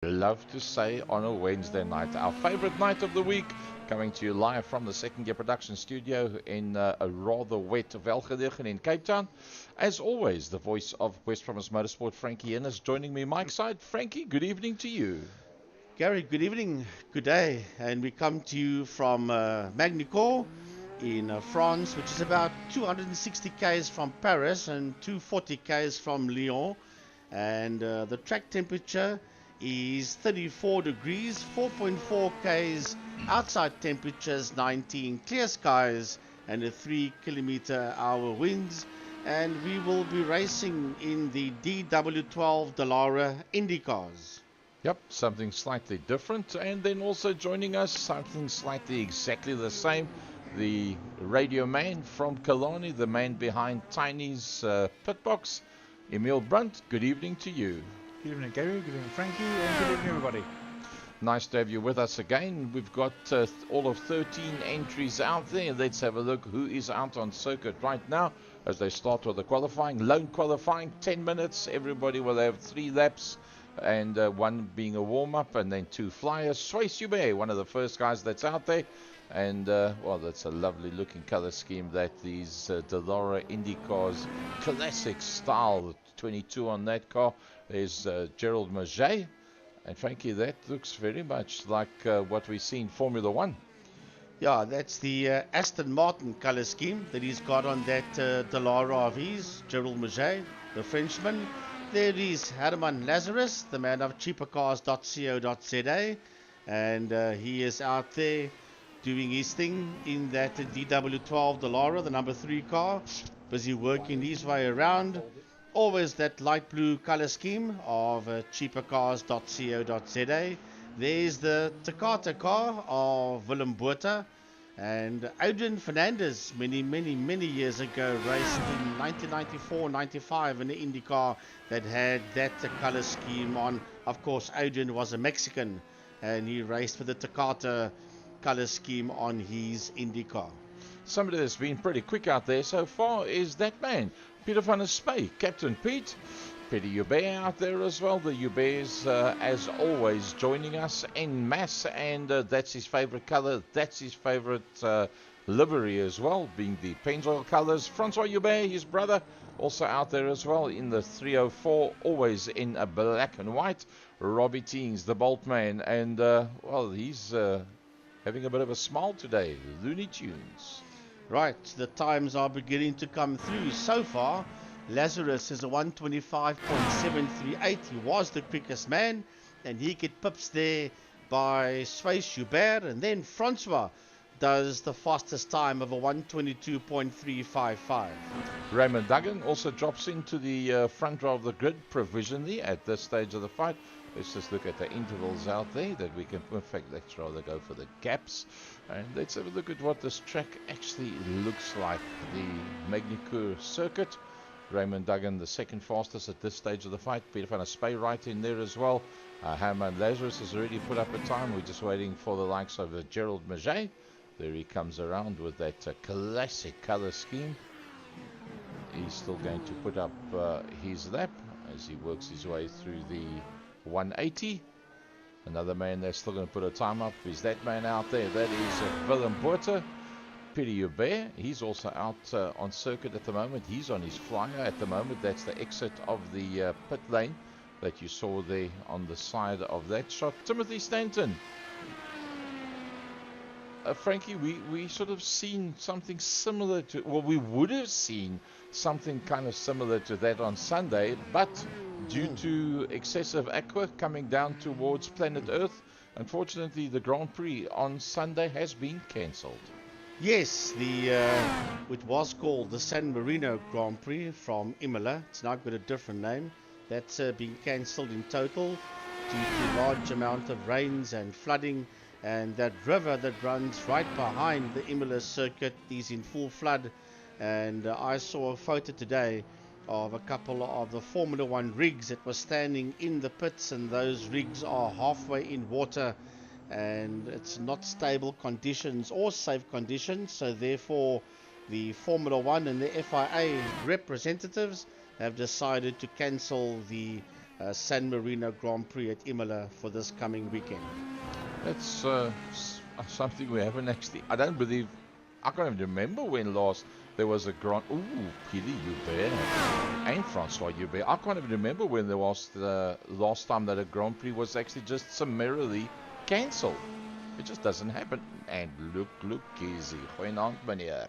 Love to say on a Wednesday night, our favorite night of the week, coming to you live from the Second Gear Production Studio in a rather wet Velgedegen in Cape Town. As always, the voice of West Province Motorsport, Frankie Innes, joining me Mike side. Frankie, good evening to you. Gary, good evening, good day, and we come to you from Magny in France, which is about 260 k's from Paris and 240 k's from Lyon, and the track temperature is 34 degrees, 4.4 k's, outside temperatures 19, clear skies, and a 3 km/h winds, and we will be racing in the DW12 Dallara Indycars. Yep, something slightly different. And then also joining us, something slightly exactly the same. The radio man from Killarney, the man behind Tiny's pit box, Emil Brunt. Good evening to you. Good evening, Gary. Good evening, Frankie. And good evening, everybody. Nice to have you with us again. We've got all of 13 entries out there. Let's have a look who is out on circuit right now as they start with the qualifying. Lone qualifying, 10 minutes. Everybody will have 3 laps. And one being a warm-up, and then 2 flyers. Sway Hubert, one of the first guys that's out there. And, well, that's a lovely-looking color scheme that these Dallara Indy cars, classic style, 22 on that car. There's Gerald Maget. And, Frankie, that looks very much like what we see in Formula One. Yeah, that's the Aston Martin color scheme that he's got on that Dallara of his, Gerald Maget, the Frenchman. There is Herman Lazarus, the man of cheapercars.co.za, and he is out there doing his thing in that DW12 Dallara, the number 3 car, busy working his way around. Always that light blue color scheme of cheapercars.co.za. There's the Takata car of Willem Botha. And Adrian Fernandez, many years ago, raced in 1994-95 in the Indycar that had that color scheme on. Of course, Adrian was a Mexican, and he raced with the Takata color scheme on his Indycar. Somebody that's been pretty quick out there so far is that man, Peter van der Spey, Captain Pete. Peter Hubert out there as well. The Huberts, as always, joining us en masse, and that's his favorite color. That's his favorite livery as well, being the Pennzoil colors. Francois Hubert, his brother, also out there as well in the 304, always in a black and white. Robbie Teens, the Bolt man, and well, he's having a bit of a smile today. Looney Tunes. Right, the times are beginning to come through. So far, Lazarus is a 125.738. He was the quickest man, and he get pips there by Sway Hubert, and then Francois does the fastest time of a 122.355. Raymond Duggan also drops into the front row of the grid provisionally at this stage of the fight. Let's just look at the intervals out there that we can, in fact, let's rather go for the gaps. And let's have a look at what this track actually looks like. The Magny Cours circuit. Raymond Duggan, the second fastest at this stage of the fight. Peter van der Spey right in there as well. Herman Lazarus has already put up a time. We're just waiting for the likes of Gerald Maget. There he comes around with that classic color scheme. He's still going to put up his lap as he works his way through the 180. Another man that's still going to put a time up is that man out there. That is Willem Botha. Peter Hubert, he's also out on circuit at the moment. He's on his flyer at the moment. That's the exit of the pit lane that you saw there on the side of that shot. Timothy Stanton. Frankie, we sort of seen something similar to, well, we would have seen something kind of similar to that on Sunday, but due to excessive aqua coming down towards planet Earth, unfortunately the Grand Prix on Sunday has been cancelled. Yes, it was called the San Marino Grand Prix from Imola. It's now got a different name. That's been cancelled in total due to large amount of rains and flooding, and that river that runs right behind the Imola circuit is in full flood. And I saw a photo today of a couple of the Formula One rigs that were standing in the pits, and those rigs are halfway in water, and it's not stable conditions or safe conditions. So therefore the Formula One and the FIA representatives have decided to cancel the San Marino Grand Prix at Imola for this coming weekend. That's something we haven't actually. I don't believe. I can't even remember when last there was a Grand. Ooh, Peter Hubert and Francois Hubert. I can't even remember when there was the last time that a Grand Prix was actually just summarily cancelled. It just doesn't happen. And look, easy. Goeienaand, meneer.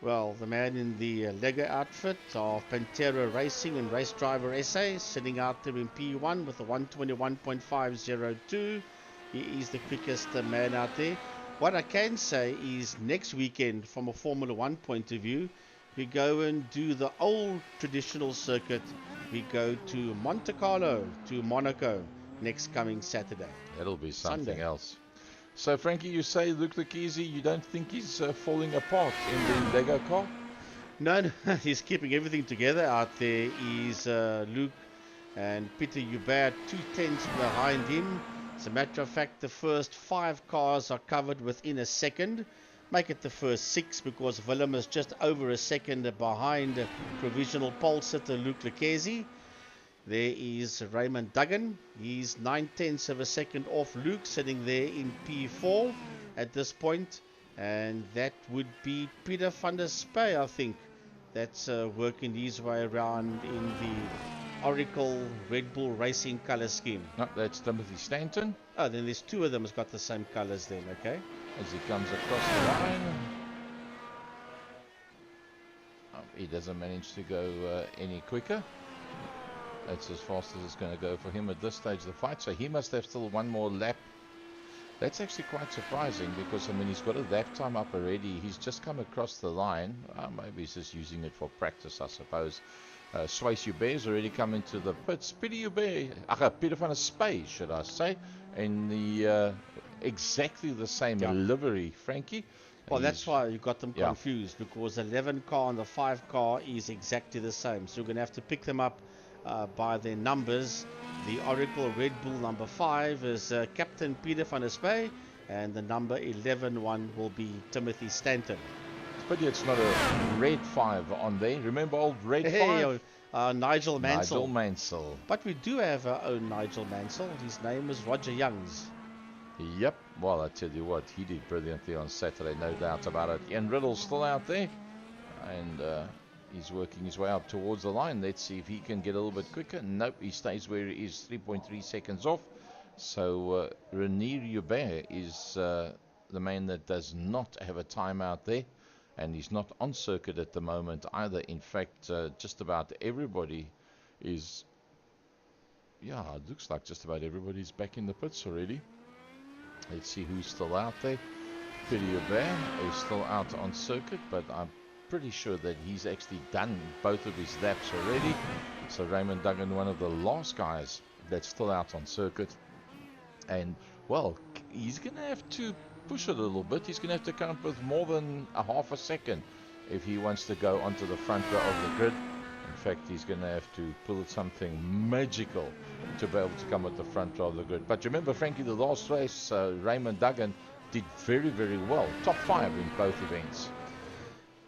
Well, the man in the Lego outfit of Pantera Racing and Race Driver SA, sitting out there in P1 with a 121.502. He is the quickest man out there. What I can say is next weekend, from a Formula 1 point of view, we go and do the old traditional circuit. We go to Monte Carlo, to Monaco, next coming Saturday. That'll be something Sunday. else. So, Frankie, you say Luke Lucchese, you don't think he's falling apart in the Lego car? No, he's keeping everything together out there. Is Luke and Peter Hubert 2/10 behind him. As a matter of fact, the first 5 cars are covered within a second. Make it the first 6 because Willem is just over a second behind provisional pole sitter Luke Lucchese. There is Raymond Duggan. He's 9/10 of a second off Luke, sitting there in P4 at this point. And that would be Peter van der Spey, I think. That's working his way around in the Oracle Red Bull Racing color scheme. No, that's Timothy Stanton. Oh, then there's 2 of them has got the same colors then, okay? As he comes across the line. He doesn't manage to go any quicker. That's as fast as it's going to go for him at this stage of the fight. So he must have still one more lap. That's actually quite surprising because, I mean, he's got a lap time up already. He's just come across the line. Maybe he's just using it for practice, I suppose. Swayze Hubert's already come into the pits. Peter Hubert, Peter van der Spey, should I say, in the exactly the same livery, Frankie. Well, that's why you got them confused, because the 11 car and the 5 car is exactly the same. So you're going to have to pick them up by their numbers. The Oracle Red Bull number 5 is Captain Peter van der Spey, and the number 11 one will be Timothy Stanton. But it's not a red 5 on there. Remember old red 5? Nigel Mansell. Nigel Mansell. But we do have our own Nigel Mansell. His name is Roger Youngs. Yep. Well, I tell you what, he did brilliantly on Saturday, no doubt about it. Ian Riddle's still out there, and he's working his way up towards the line. Let's see if he can get a little bit quicker. Nope, he stays where he is, 3.3 seconds off. So Renier Hubert is the man that does not have a timeout there, and he's not on circuit at the moment either. In fact, just about everybody is, it looks like just about everybody's back in the pits already. Let's see who's still out there. Peter Hubert is still out on circuit, but I'm pretty sure that he's actually done both of his laps already. So Raymond Duggan, one of the last guys that's still out on circuit. And, well, he's going to have to push it a little bit. He's going to have to come up with more than a half a second if he wants to go onto the front row of the grid. In fact, he's going to have to pull something magical to be able to come at the front row of the grid. But remember, Frankie, the last race, Raymond Duggan did very, very well. Top 5 in both events.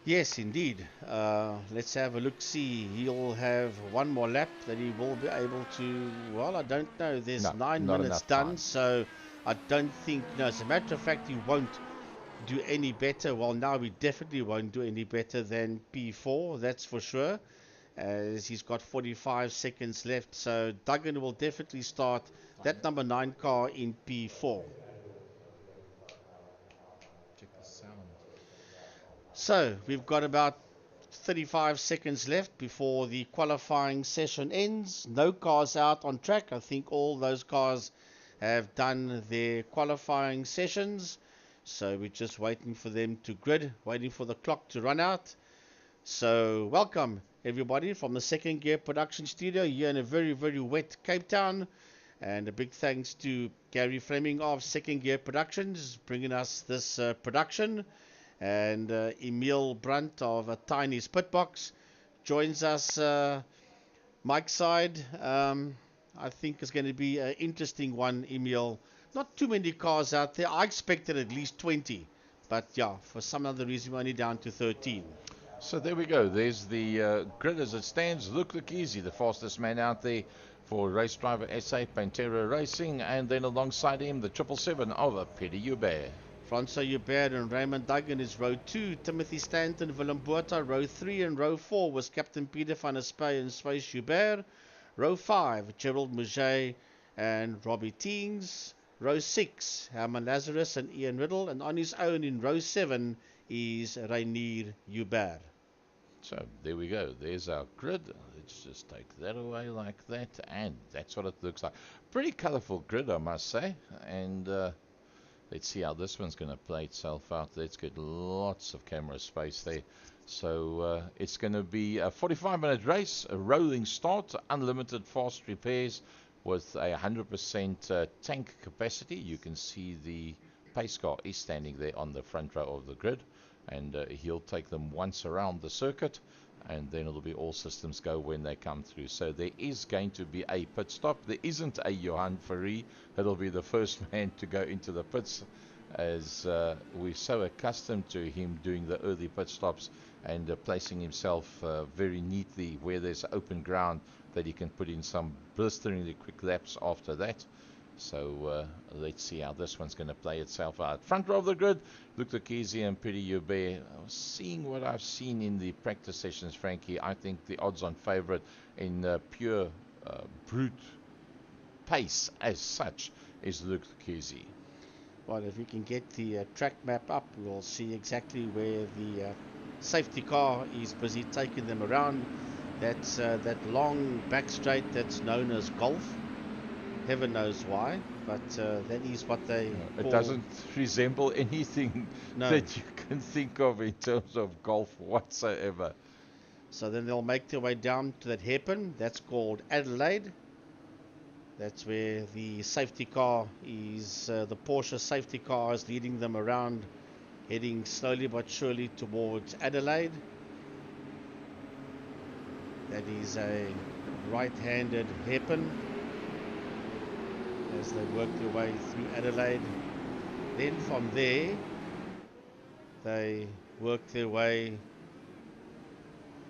Yes, indeed. Let's have a look. See, he'll have one more lap that he will be able to. Well, I don't know. There's 9 minutes done, time. So I don't think. No, as a matter of fact, he won't do any better. Well, now we definitely won't do any better than P4. That's for sure. As he's got 45 seconds left. So Duggan will definitely start that number 9 car in P4. Check the sound. So we've got about 35 seconds left before the qualifying session ends. No cars out on track. I think all those cars have done their qualifying sessions. So we're just waiting for them to grid, waiting for the clock to run out. So welcome everybody from the Second Gear Production Studio here in a very, very wet Cape Town. And a big thanks to Gary Fleming of Second Gear Productions bringing us this production. And Emil Brunt of a Tiny Spitbox joins us Mike's side. I think it's going to be an interesting one, Emil. Not too many cars out there. I expected at least 20. But yeah, for some other reason, we're only down to 13. So there we go. There's the grid as it stands. Luke Lucchese, the fastest man out there for race driver SA Pantera Racing, and then alongside him the 777 of Peter Hubert. Francois Hubert and Raymond Duggan is row 2. Timothy Stanton, Willem Botha, row 3, and row 4 was Captain Peter van der Spey and Swayze Hubert. Row 5, Gerald Mouget and Robbie Teens. Row 6, Herman Lazarus and Ian Riddle, and on his own in row 7 is Rainier Hubert. So there we go. There's our grid. Let's just take that away like that, and that's what it looks like. Pretty colourful grid, I must say. And let's see how this one's going to play itself out. Let's get lots of camera space there. So it's going to be a 45-minute race, a rolling start, unlimited fast repairs with a 100% tank capacity. You can see the pace car is standing there on the front row of the grid, and he'll take them once around the circuit, and then it'll be all systems go when they come through. So there is going to be a pit stop. There isn't a Johan Ferry. It'll be the first man to go into the pits, as we're so accustomed to him doing the early pit stops and placing himself very neatly where there's open ground, that he can put in some blisteringly quick laps after that. So let's see how this one's going to play itself out. Front row of the grid, Luc Lekesi and Peter Hubert. Seeing what I've seen in the practice sessions, Frankie, I think the odds-on favourite in pure brute pace as such is Luc Lekesi. Well, if we can get the track map up, we'll see exactly where the safety car is busy taking them around. That's that long back straight that's known as golf. Heaven knows why, but that is what they call. It doesn't resemble anything that you can think of in terms of golf whatsoever. So then they'll make their way down to that hairpin. That's called Adelaide. That's where the safety car is, the Porsche safety car is leading them around, heading slowly but surely towards Adelaide. That is a right-handed hairpin as they work their way through Adelaide. Then from there, they work their way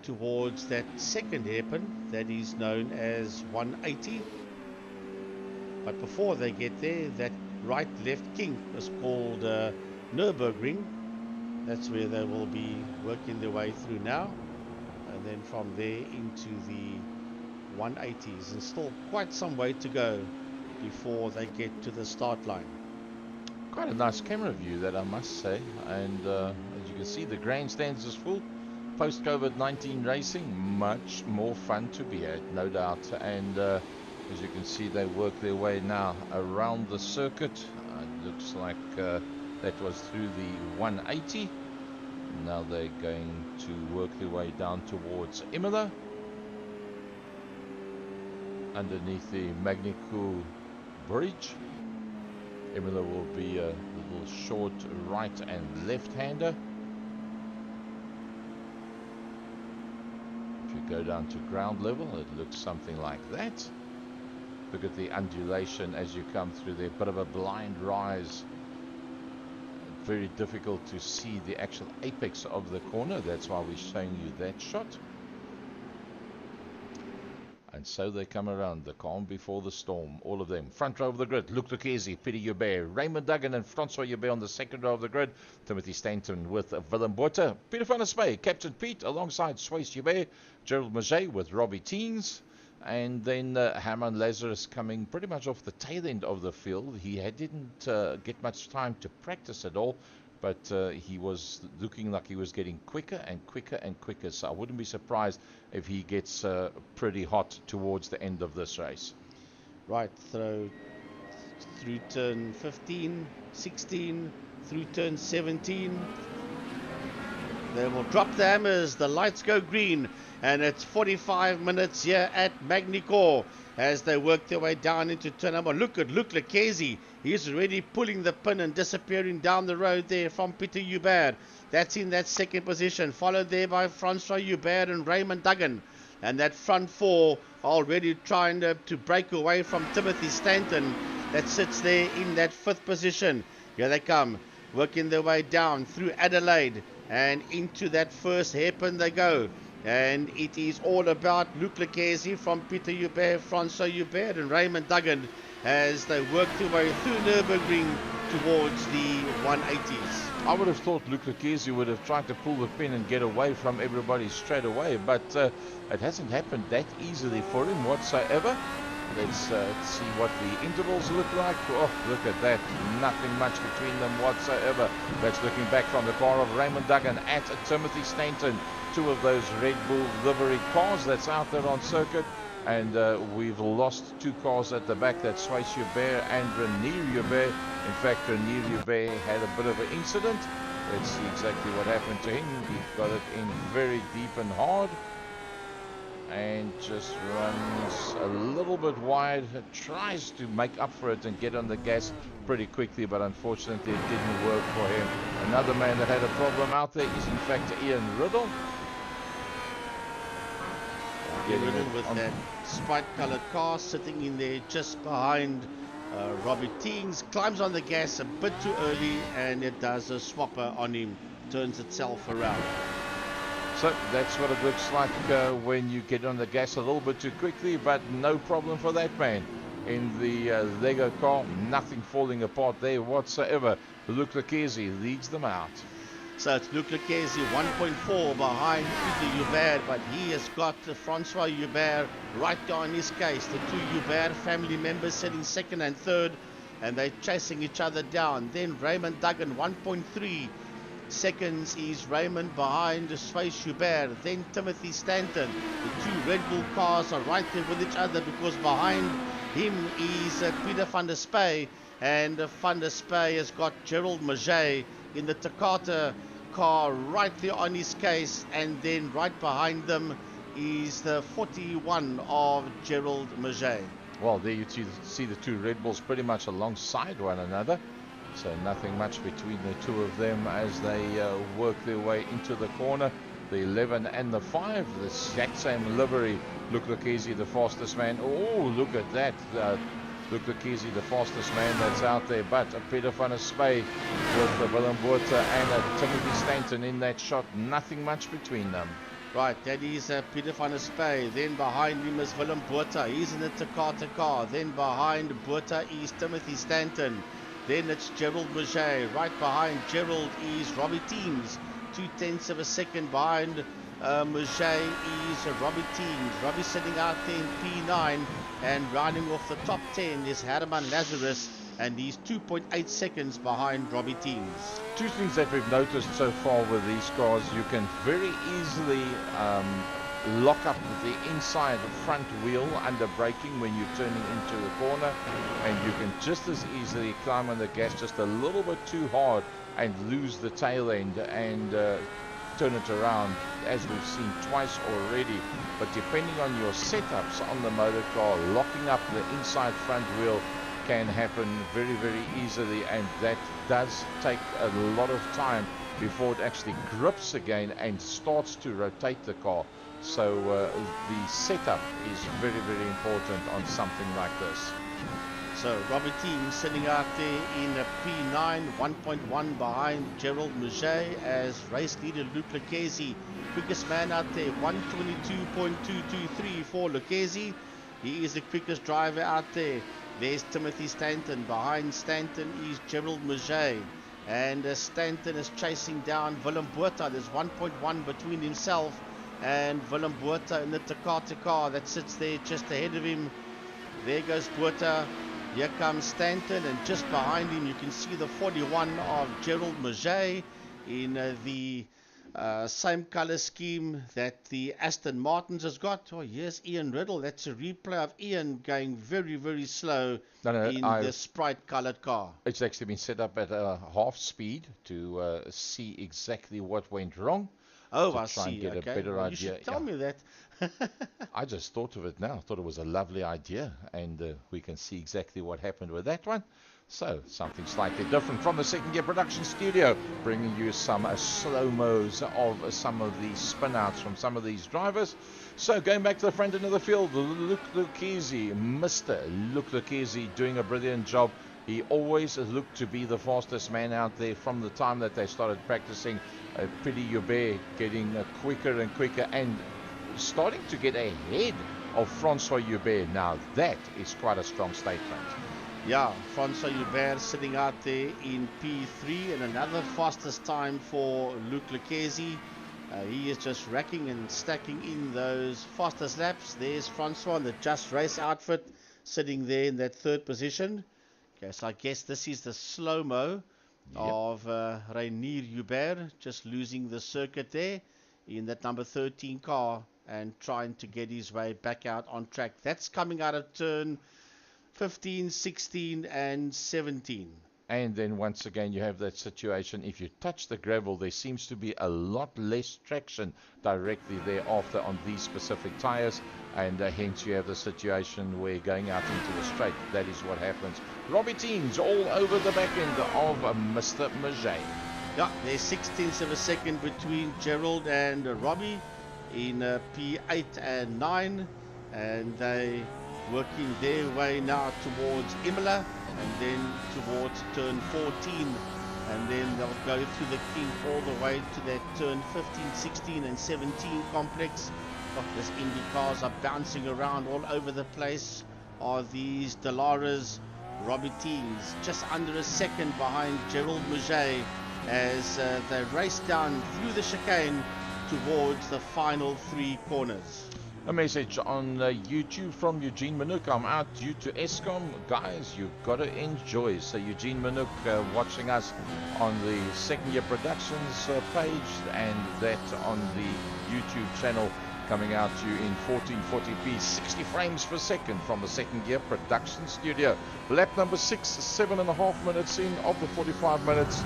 towards that second hairpin that is known as 180. But before they get there, that right-left kink is called Nürburgring. That's where they will be working their way through now. And then from there into the 180s, and still quite some way to go before they get to the start line. Quite a nice camera view, that I must say. And as you can see, the grandstands is full. Post COVID-19 racing, much more fun to be at, no doubt. And as you can see, they work their way now around the circuit. It looks like that was through the 180. Now they're going to work their way down towards Imola, underneath the Magny bridge. Imola will be a little short right and left-hander. If you go down to ground level, it looks something like that. Look at the undulation as you come through there. Bit of a blind rise. Very difficult to see the actual apex of the corner. That's why we're showing you that shot. And so they come around, the calm before the storm, all of them. Front row of the grid, Luc Lekesi, Peter Hubert, Raymond Duggan and Francois Hubert on the second row of the grid. Timothy Stanton with Willem Botha, Peter van der Spey, Captain Pete alongside Swayze Hubert, Gerald Mouget with Robbie Teens. And then Herman Lazarus coming pretty much off the tail end of the field. He didn't get much time to practice at all, but he was looking like he was getting quicker and quicker and quicker. So I wouldn't be surprised if he gets pretty hot towards the end of this race. Right, through turn 15, 16, through turn 17. They will drop the hammers, the lights go green, and it's 45 minutes here at Magny as they work their way down into turn number. Look at Luc Lekesi. He's already pulling the pin and disappearing down the road there from Peter Hubert. That's in that second position, followed there by Francois Hubert and Raymond Duggan. And that front four already trying to break away from Timothy Stanton that sits there in that fifth position. Here they come, working their way down through Adelaide and into that first hairpin they go. And it is all about Luc Lecesi from Peter Hubert, Francois Hubert, and Raymond Duggan as they work their way through Nürburgring towards the 180s. I would have thought Luc Lecesi would have tried to pull the pin and get away from everybody straight away, but it hasn't happened that easily for him whatsoever. Let's see what the intervals look like. Oh, look at that. Nothing much between them whatsoever. That's looking back from the car of Raymond Duggan at Timothy Stanton. Two of those Red Bull livery cars that's out there on circuit. And we've lost two cars at the back. That's Swayze Hubert and Renier Hubert. In fact, Renier Hubert had a bit of an incident. Let's see exactly what happened to him. He got it in very deep and hard. And just runs a little bit wide. It tries to make up for it and get on the gas pretty quickly, but unfortunately it didn't work for him. Another man that had a problem out there is in fact Ian Riddle. Riddle with that sprite-colored car sitting in there just behind Robbie Teens. Climbs on the gas a bit too early, and it does a swapper on him. Turns itself around. So that's what it looks like when you get on the gas a little bit too quickly, but no problem for that man. In the Lego car, nothing falling apart there whatsoever. Luc Lecesi leads them out. So it's Luc Lecesi 1.4 behind Peter Hubert, but he has got Francois Hubert right there in his case. The two Hubert family members sitting second and third, and they're chasing each other down. Then Raymond Duggan 1.3 seconds is Raymond behind Swayze Hubert. Then Timothy Stanton. The two Red Bull cars are right there with each other because behind him is Peter van der Spey, and van der Spey has got Gerald Maget in the Takata car right there on his case, and then right behind them is the 41 of Gerald Maget. Well, there you see the two Red Bulls pretty much alongside one another. So nothing much between the two of them as they work their way into the corner. The 11 and the 5, the exact same livery. Luc Lecesi, the fastest man. Oh, look at that. Luc Lecesi, the fastest man that's out there. But Peter van der Spey with Willem Botha and Timothy Stanton in that shot. Nothing much between them. Right, that is Peter van der Spey. Then behind him is Willem Botha. He's in the Takata car. Then behind Botha is Timothy Stanton. Then it's Gerald Maget. Right behind Gerald is Robbie Teams. 0.2 of a second behind Maget is Robbie Teams. Robbie sitting out there in P9, and rounding off the top 10 is Herman Lazarus, and he's 2.8 seconds behind Robbie Teams. Two things that we've noticed so far with these cars: you can very easily lock up the inside front wheel under braking when you're turning into the corner, and you can just as easily climb on the gas just a little bit too hard and lose the tail end and turn it around, as we've seen twice already. But depending on your setups on the motor car, locking up the inside front wheel can happen very, very easily, and that does take a lot of time before it actually grips again and starts to rotate the car. So the setup is very, very important on something like this. So Robbie Teams sitting out there in a P9, 1.1 behind Gerald Maget as race leader Luc Lecesi. Quickest man out there, 122.223 for Lecesi. He is the quickest driver out there. There's Timothy Stanton. Behind Stanton is Gerald Maget. And Stanton is chasing down Willem Botha. There's 1.1 between himself and Willem Botha in the Takata car that sits there just ahead of him. There goes Botha. Here comes Stanton, and just behind him you can see the 41 of Gerald Maget in the same color scheme that the Aston Martins has got. Oh, here's Ian Riddle. That's a replay of Ian going very, very slow in the Sprite colored car. It's actually been set up at half speed to see exactly what went wrong. Oh, to I try see. and get Okay. a better well, idea. You should tell me that. I just thought of it now. I thought it was a lovely idea, and we can see exactly what happened with that one. So, something slightly different from the Second Gear Production Studio, bringing you some slow-mos of some of the spin-outs from some of these drivers. So, going back to the front end of the field, Luc Lecesi, Mr. Luc Lecesi, doing a brilliant job. He always looked to be the fastest man out there from the time that they started practicing. Peter Hubert getting quicker and quicker, and starting to get ahead of Francois Hubert. Now that is quite a strong statement. Yeah, Francois Hubert sitting out there in P3, and another fastest time for Luc Lucchesi. He is just racking and stacking in those fastest laps. There's Francois in the Just Race outfit sitting there in that third position. Okay, so I guess this is the slow-mo of Rainier Hubert, just losing the circuit there in that number 13 car and trying to get his way back out on track. That's coming out of turn 15, 16 and 17. And then once again you have that situation, if you touch the gravel, there seems to be a lot less traction directly thereafter on these specific tires, and hence you have the situation where going out into the straight, that is what happens. Robbie Teams all over the back end of Mr. Magny. Yeah, there's 16ths of a second between Gerald and Robbie in P8 and 9, and they working their way now towards Imola and then towards turn 14, and then they'll go through the kink all the way to that turn 15, 16 and 17 complex. Oh, these Indycars are bouncing around all over the place. Are these Dallaras? Robbie Teams just under a second behind Gerald Magny as they race down through the chicane towards the final 3 corners. A message on YouTube from Eugene Manouk. I'm out due to ESCOM. Guys, you've got to enjoy. So Eugene Manouk watching us on the Second Year Productions page, and that on the YouTube channel coming out to you in 1440p, 60 frames per second from the Second Year Production Studio. Lap number 6, 7.5 minutes in of the 45 minutes.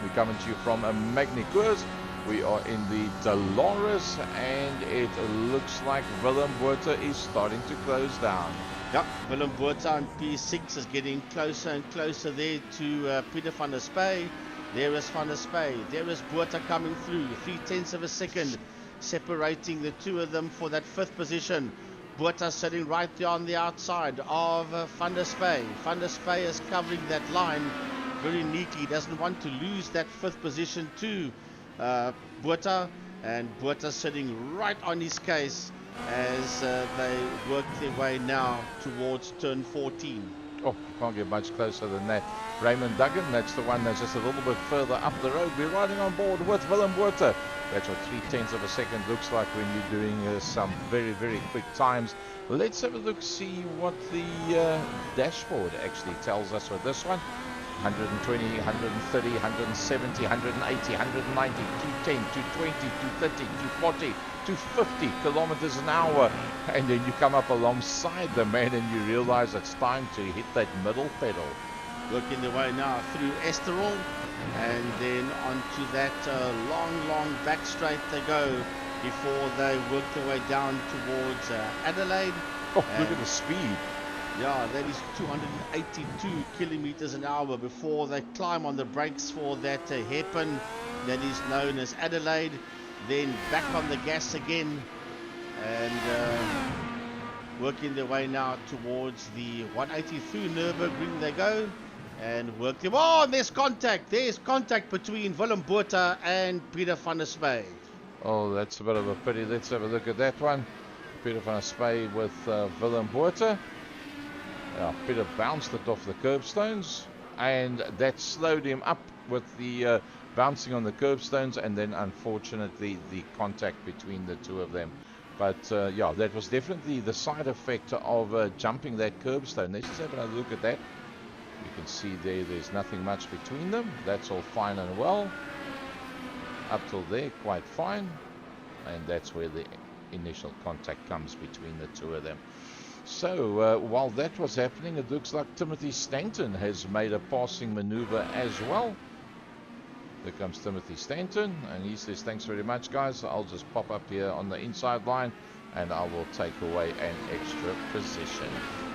We're coming to you from a Magny Cours. We are in the Dallaras, and it looks like Willem Botha is starting to close down. Yep, Willem Botha on P6 is getting closer and closer there to Peter van der Spey. There is van der Spey. There is Botha coming through. 0.3 of a second separating the two of them for that 5th position. Botha sitting right there on the outside of van der Spey. Van der Spey is covering that line very neatly. Doesn't want to lose that 5th position to Botha, and Botha sitting right on his case as they work their way now towards turn 14. Oh, can't get much closer than that. Raymond Duggan, that's the one that's just a little bit further up the road. We're riding on board with Willem Botha. That's what 0.3 of a second looks like when you're doing some very, very quick times. Let's have a look, see what the dashboard actually tells us with this one. 120, 130, 170, 180, 190, 210, 220, 230, 240, 250 kilometers an hour. And then you come up alongside the man and you realize it's time to hit that middle pedal. Working their way now through Esterol, and then onto that long back straight they go before they work their way down towards Adelaide. Oh, look at the speed. Yeah, that is 282 kilometers an hour before they climb on the brakes for that hairpin that is known as Adelaide. Then back on the gas again, and working their way now towards the 180 through Nürburgring they go, and work them. Oh, and there's contact. There's contact between Willem Botha and Peter van der Spey. Oh, that's a bit of a pity. Let's have a look at that one. Peter van der Spey with Willem Botha. Peter bounced it off the curbstones, and that slowed him up with the bouncing on the curbstones, and then unfortunately the contact between the two of them. But yeah, that was definitely the side effect of jumping that curbstone. Let's just have a look at that. You can see there's nothing much between them. That's all fine and well. Up till there, quite fine. And that's where the initial contact comes between the two of them. So while that was happening, it looks like Timothy Stanton has made a passing maneuver as well. There comes Timothy Stanton, and he says, thanks very much, guys. I'll just pop up here on the inside line, and I will take away an extra position.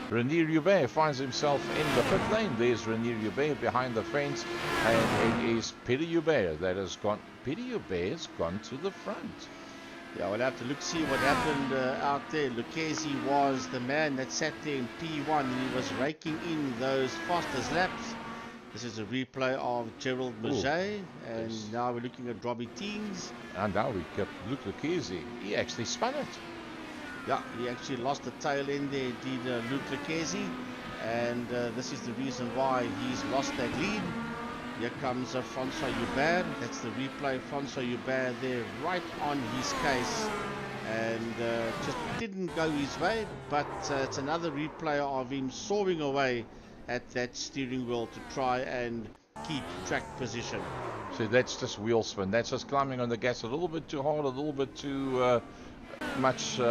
Rainier Hubert finds himself in the pit lane. There's Rainier Hubert behind the fence, and it is Peter Hubert that has gone. Peter Hubert's gone to the front. Yeah, we'll have to see what happened out there. Lucchesi was the man that sat there in P1, and he was raking in those fastest laps. This is a replay of Gerald Maget, and Yes. now we're looking at Robbie Teens. And now we got Luke Lucchese. He actually spun it. Yeah, he actually lost the tail end there, did Luke Lucchese, and this is the reason why he's lost that lead. Here comes Francois Hubert. That's the replay. Francois Hubert there right on his case, and just didn't go his way, but it's another replay of him soaring away at that steering wheel to try and keep track position. So that's just wheel spin. That's just climbing on the gas a little bit too hard, a little bit too much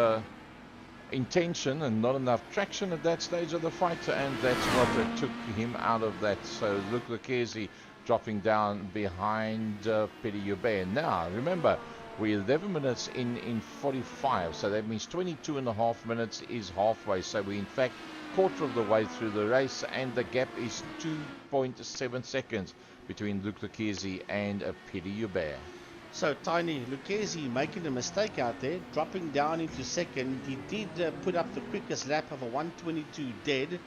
intention and not enough traction at that stage of the fight, and that's what took him out of that. So Luke Lucchese dropping down behind Petty Hubert. Now remember, we're 11 minutes in 45, so that means 22 and a half minutes is halfway. So we in fact quarter of the way through the race, and the gap is 2.7 seconds between Luke Lucchese and Petty Hubert. So Tiny Lucchese making a mistake out there, dropping down into second. He did put up the quickest lap of a 1:22 dead.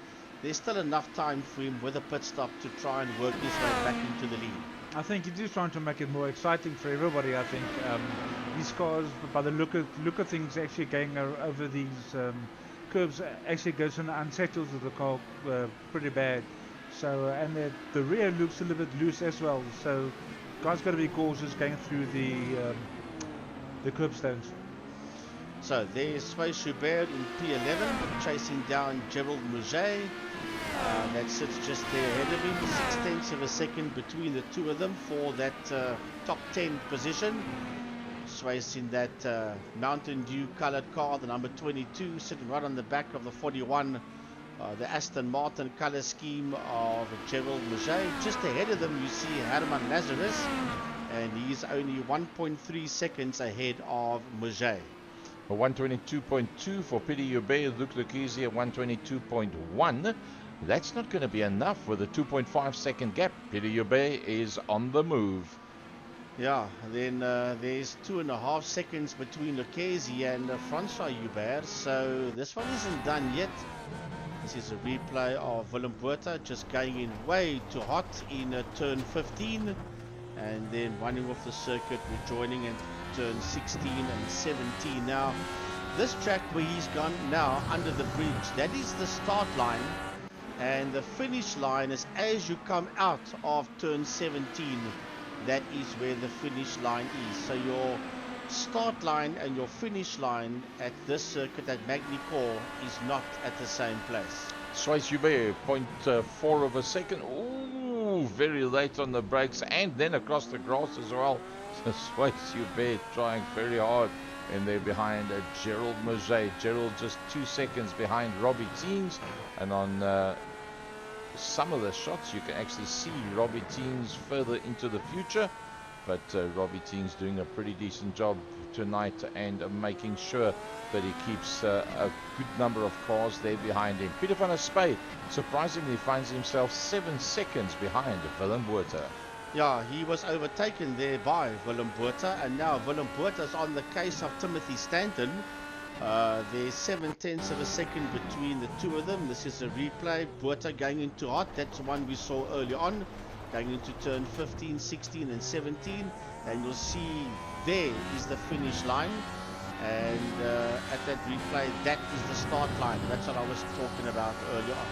There's still enough time for him with a pit stop to try and work his way back into the lead. I think he's just trying to make it more exciting for everybody. I think these cars, by the look of things, actually going over these curbs, actually goes and unsettles the car pretty bad. So and the rear looks a little bit loose as well. So guys got to be cautious going through the curbstones. So there's Sway Schubert in P11 chasing down Gerald Maget. That sits just there ahead of him, 6/10 of a second between the two of them for that top 10 position. Sway's in that Mountain Dew colored car, the number 22, sitting right on the back of the 41, the Aston Martin color scheme of Gerald Maget. Just ahead of them you see Herman Lazarus, and he's only 1.3 seconds ahead of Maget. 122.2 for Petty Hubert, Luke Lucchese at 122.1. That's not going to be enough with a 2.5 second gap. Petty Hubert is on the move. Yeah, then there's 2.5 seconds between Lucchese and Francois Hubert, so this one isn't done yet. This is a replay of Willem Botha just going in way too hot in turn 15, and then running off the circuit, rejoining at turn 16 and 17. Now, this track where he's gone now under the bridge, that is the start line, and the finish line is as you come out of turn 17. That is where the finish line is. So your start line and your finish line at this circuit at Magny Cours is not at the same place. Sway Hubert, 0.4 of a second. Ooh, very late on the brakes, and then across the grass as well. So Sway Hubert trying very hard, and they're behind Gerald Maget. Gerald just 2 seconds behind Robbie Teens, and on some of the shots you can actually see Robbie Teens further into the future, but Robbie Teens doing a pretty decent job tonight and making sure that he keeps a good number of cars there behind him. Pieter van der Spy surprisingly finds himself 7 seconds behind Willem Botha. Yeah, he was overtaken there by Willem Botha, and now Willem Botha is on the case of Timothy Stanton. There's 7/10 of a second between the two of them. This is a replay. Botha going into hot. That's the one we saw early on, going into turn 15, 16 and 17, and you'll see there is the finish line, and at that replay that is the start line. That's what I was talking about earlier on.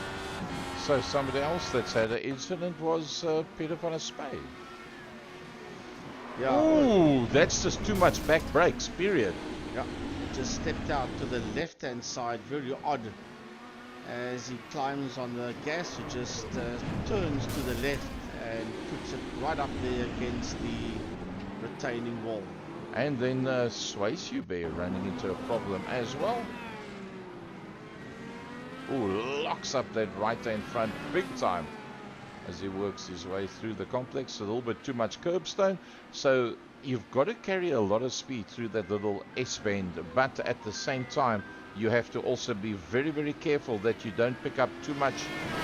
So somebody else that's had an incident was Pieter van der Spy. Yeah. Ooh, that's just too much back brakes, period. Yeah, just stepped out to the left hand side, very odd. As he climbs on the gas, he just turns to the left and puts it right up there against the retaining wall. And then Sway Hubert running into a problem as well. Ooh, locks up that right hand front big time as he works his way through the complex. A little bit too much curbstone, so you've got to carry a lot of speed through that little S-bend, but at the same time you have to also be very, very careful that you don't pick up too much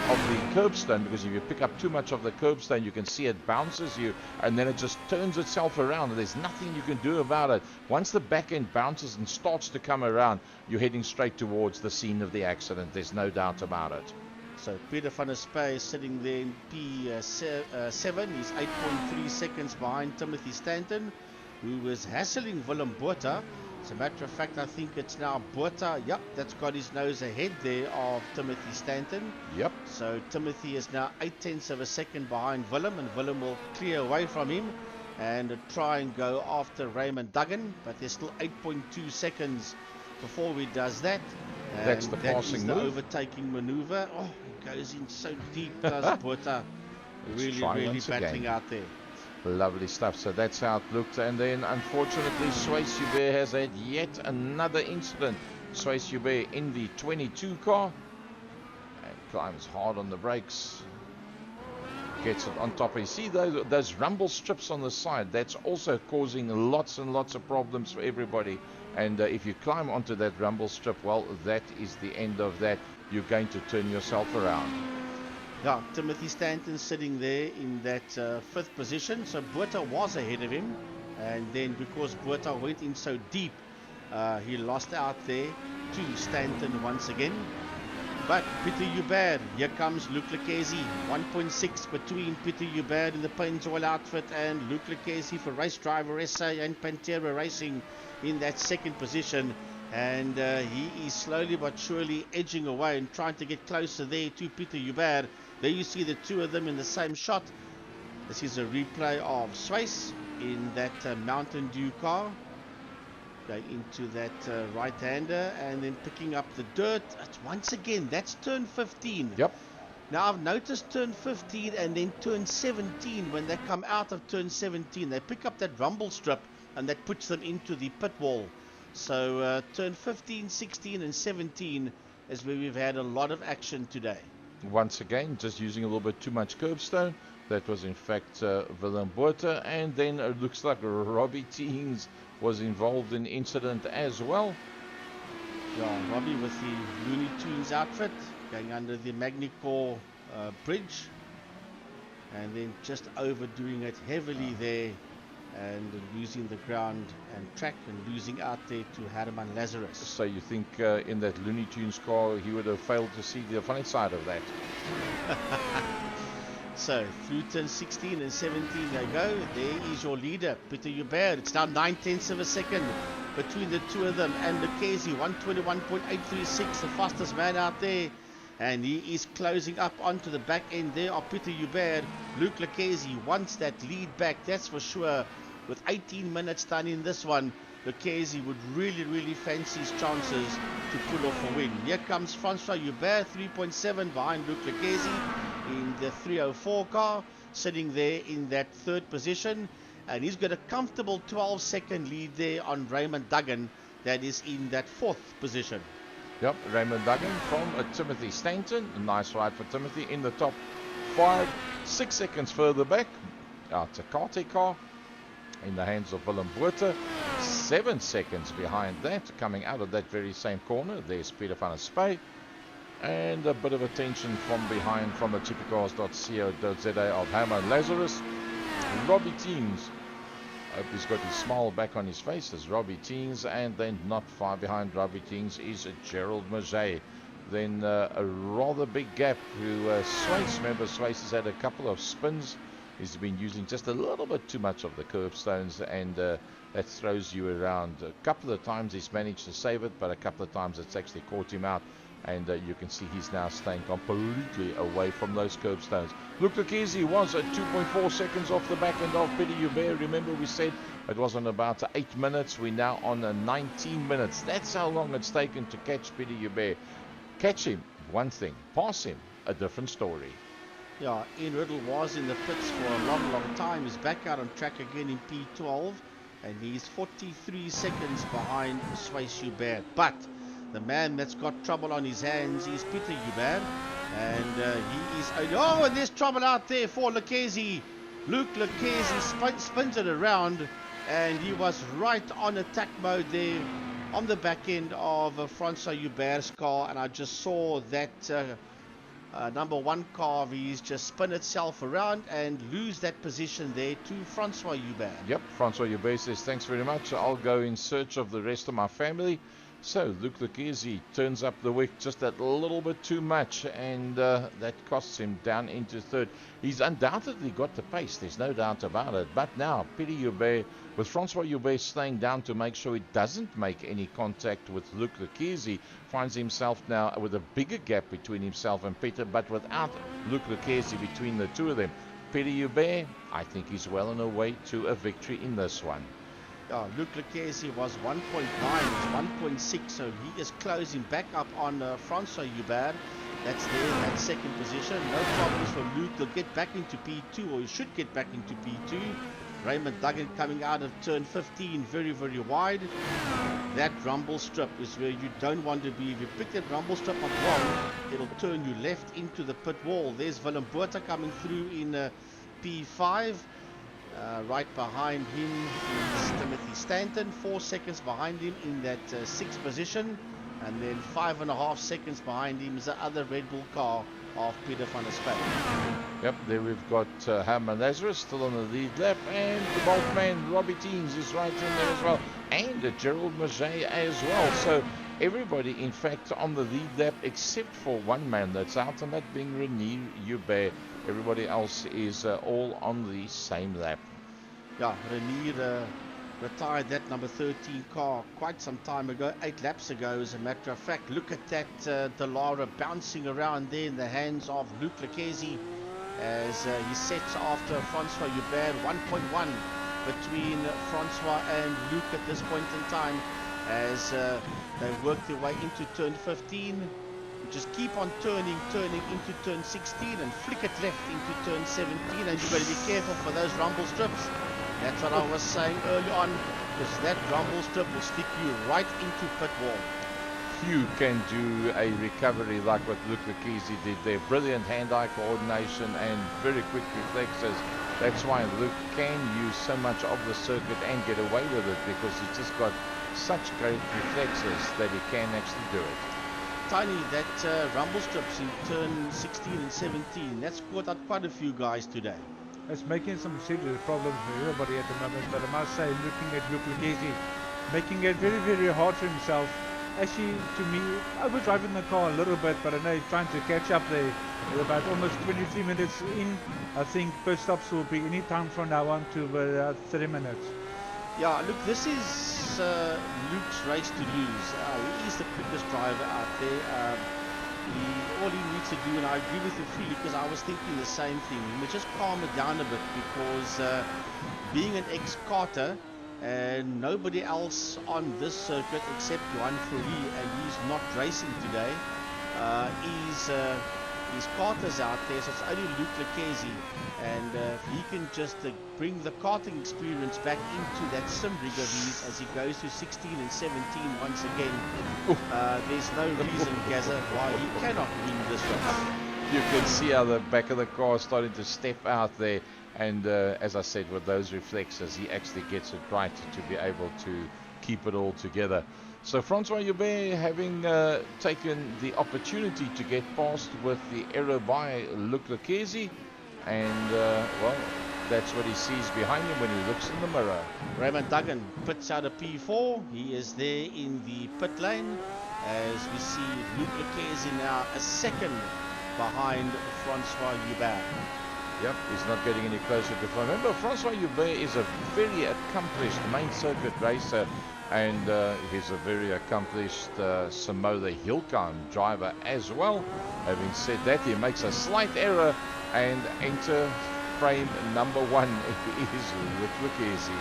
of the curbstone, because if you pick up too much of the curbstone, you can see it bounces you and then it just turns itself around and there's nothing you can do about it. Once the back end bounces and starts to come around, you're heading straight towards the scene of the accident. There's no doubt about it. So Peter van der Spey is sitting there in P7. He's 8.3 seconds behind Timothy Stanton, who was hassling Willem Botha. As a matter of fact, I think it's now Botha, yep, that's got his nose ahead there of Timothy Stanton. Yep. So Timothy is now 0.8 of a second behind Willem, and Willem will clear away from him and try and go after Raymond Duggan, but there's still 8.2 seconds before he does that. And that's the passing the move. Overtaking maneuver. Oh, he goes in so deep, does Botha. Really battling out there. Lovely stuff. So that's how it looked. And then, unfortunately, Suisse Hubert has had yet another incident. Suisse Hubert in the 22 car. And climbs hard on the brakes. Gets it on top. You see those rumble strips on the side. That's also causing lots and lots of problems for everybody. And if you climb onto that rumble strip, well, that is the end of that. You're going to turn yourself around. Yeah, Timothy Stanton sitting there in that 5th position. So Botha was ahead of him. And then because Botha went in so deep, he lost out there to Stanton once again. But Peter Hubert, here comes Luc Lucchesi, 1.6 between Peter Hubert in the Pennzoil outfit and Luc Lucchesi for Race Driver SA and Pantera Racing in that 2nd position. And he is slowly but surely edging away and trying to get closer there to Peter Hubert. There you see the two of them in the same shot. This is a replay of Suisse in that Mountain Dew car. Going into that right-hander and then picking up the dirt. Once again, that's turn 15. Yep. Now I've noticed turn 15 and then turn 17. When they come out of turn 17, they pick up that rumble strip and that puts them into the pit wall. So turn 15, 16 and 17 is where we've had a lot of action today. Once again, just using a little bit too much curbstone. That was in fact Willem Botha. And then it looks like Robbie Teens was involved in the incident as well. Yeah, Robbie with the Looney Tunes outfit going under the Magny bridge and then just overdoing it heavily there and losing the ground and track and losing out there to Herman Lazarus. So you think in that Looney Tunes car he would have failed to see the funny side of that? So through turn 16 and 17 they go. There is your leader, Peter Hubert. It's now 9/10 of a second between the two of them and Lucchesi, 121.836, the fastest man out there. And he is closing up onto the back end there of Peter Hubert. Luc Lucchesi wants that lead back, that's for sure. With 18 minutes done in this one, Lucchesi would really fancy his chances to pull off a win. Here comes Francois Hubert, 3.7 behind Luc Lucchesi in the 304 car, sitting there in that 3rd position. And he's got a comfortable 12-second lead there on Raymond Duggan, that is in that 4th position. Yep, Raymond Duggan from Timothy Stanton. A nice ride for Timothy in the top 5. 6 seconds further back, it's a Karte car in the hands of Willem Botha. 7 seconds behind that, coming out of that very same corner, there's Peter van der Spey. And a bit of attention from behind from the supercars.co.za of Herman Lazarus. Robbie Teens. I hope he's got his smile back on his face as Robbie Teens. And then not far behind Robbie Teens is Gerald Maget. Then a rather big gap who Suisse. Remember, Suisse has had a couple of spins. He's been using just a little bit too much of the curbstones, and that throws you around. A couple of times he's managed to save it, but a couple of times it's actually caught him out. And you can see he's now staying completely away from those curbstones. Luc Lucchesi was at 2.4 seconds off the back end of Peter Hubert. Remember, we said it was on about 8 minutes. We're now on 19 minutes. That's how long it's taken to catch Peter Hubert. Catch him, one thing. Pass him, a different story. Yeah, Ian Riddle was in the pits for a long time. He's back out on track again in P12. And he's 43 seconds behind Suisse Hubert. But the man that's got trouble on his hands is Peter Hubert. And he is... Oh, and there's trouble out there for Lucchesi. Luc Lucchesi spins it around. And he was right on attack mode there on the back end of Francois Hubert's car. And I just saw that number 1 car of his just spin itself around and lose that position there to Francois Hubert. Yep, Francois Hubert says, thanks very much. I'll go in search of the rest of my family. So Luke Lucchese turns up the wick just that little bit too much, and that costs him down into third. He's undoubtedly got the pace, there's no doubt about it. But now, Peter Joubert, with Francois Joubert staying down to make sure he doesn't make any contact with Luke Lucchese, finds himself now with a bigger gap between himself and Peter, but without Luke Lucchese between the two of them. Peter Joubert, I think he's well on the way to a victory in this one. Luke Lucchese was 1.9, it's 1.6, so he is closing back up on Francois Joubert. That's there in that second position. No problems for Luke. He'll get back into P2, or he should get back into P2. Raymond Duggan coming out of turn 15 very, very wide. That rumble strip is where you don't want to be. If you pick that rumble strip up wrong, it'll turn you left into the pit wall. There's Willem Botha coming through in P5. Right behind him is Timothy Stanton, 4 seconds behind him in that 6th position, and then 5.5 seconds behind him is the other Red Bull car of Peter van der Spaan. Yep, there we've got Herman Lazarus still on the lead lap, and the Bolt man Robbie Teens is right in there as well, and Gerald Maget as well. So everybody, in fact, on the lead lap except for one man that's out, and that being Rene Joubert. Everybody else is all on the same lap. Yeah, Rene retired that number 13 car quite some time ago, 8 laps ago as a matter of fact. Look at that Dallara bouncing around there in the hands of Luke Lucchese as he sets after Francois Joubert. 1.1 between Francois and Luke at this point in time as they work their way into turn 15. Just keep on turning into turn 16 and flick it left into turn 17, and you've got to be careful for those rumble strips. That's what I was saying early on, because that rumble strip will stick you right into pit wall. Few can do a recovery like what Luke Lucchese did there. Brilliant hand-eye coordination and very quick reflexes. That's why Luke can use so much of the circuit and get away with it, because he's just got such great reflexes that he can actually do it. Tiny, that rumble strips in turn 16 and 17, that's caught up quite a few guys today. It's making some serious problems for everybody at the moment, but I must say, looking at Luke Lucchese, making it very, very hard for himself. Actually, to me, overdriving the car a little bit, but I know he's trying to catch up there. We're about almost 23 minutes in. I think pit stops will be any time from now on to about 30 minutes. Yeah, look, this is Luke's race to lose. He is the quickest driver out there. All he needs to do, and I agree with you fully, because I was thinking the same thing, he must just calm it down a bit, because being an ex-karter and nobody else on this circuit except Johan Fourie, and he's not racing today, his karters out there, so it's only Luke Lucchese, and if he can just bring the karting experience back into that sim rig of his as he goes to 16 and 17 once again, there's no reason, Gazza, why he cannot win this race. You can see how the back of the car is starting to step out there, and as I said, with those reflexes, he actually gets it right to be able to keep it all together. So Francois Joubert, having taken the opportunity to get past with the error by Luke Lucchese, and well, that's what he sees behind him when he looks in the mirror. Raymond Duggan pits out of P4. He is there in the pit lane as we see Luke Lucchese now a second behind Francois Joubert. Yep, he's not getting any closer to. Remember, Francois Joubert is a very accomplished main circuit racer, and he's a very accomplished Samoa Hill climb driver as well. Having said that, he makes a slight error and enter frame number 1 is Luke Lucchese.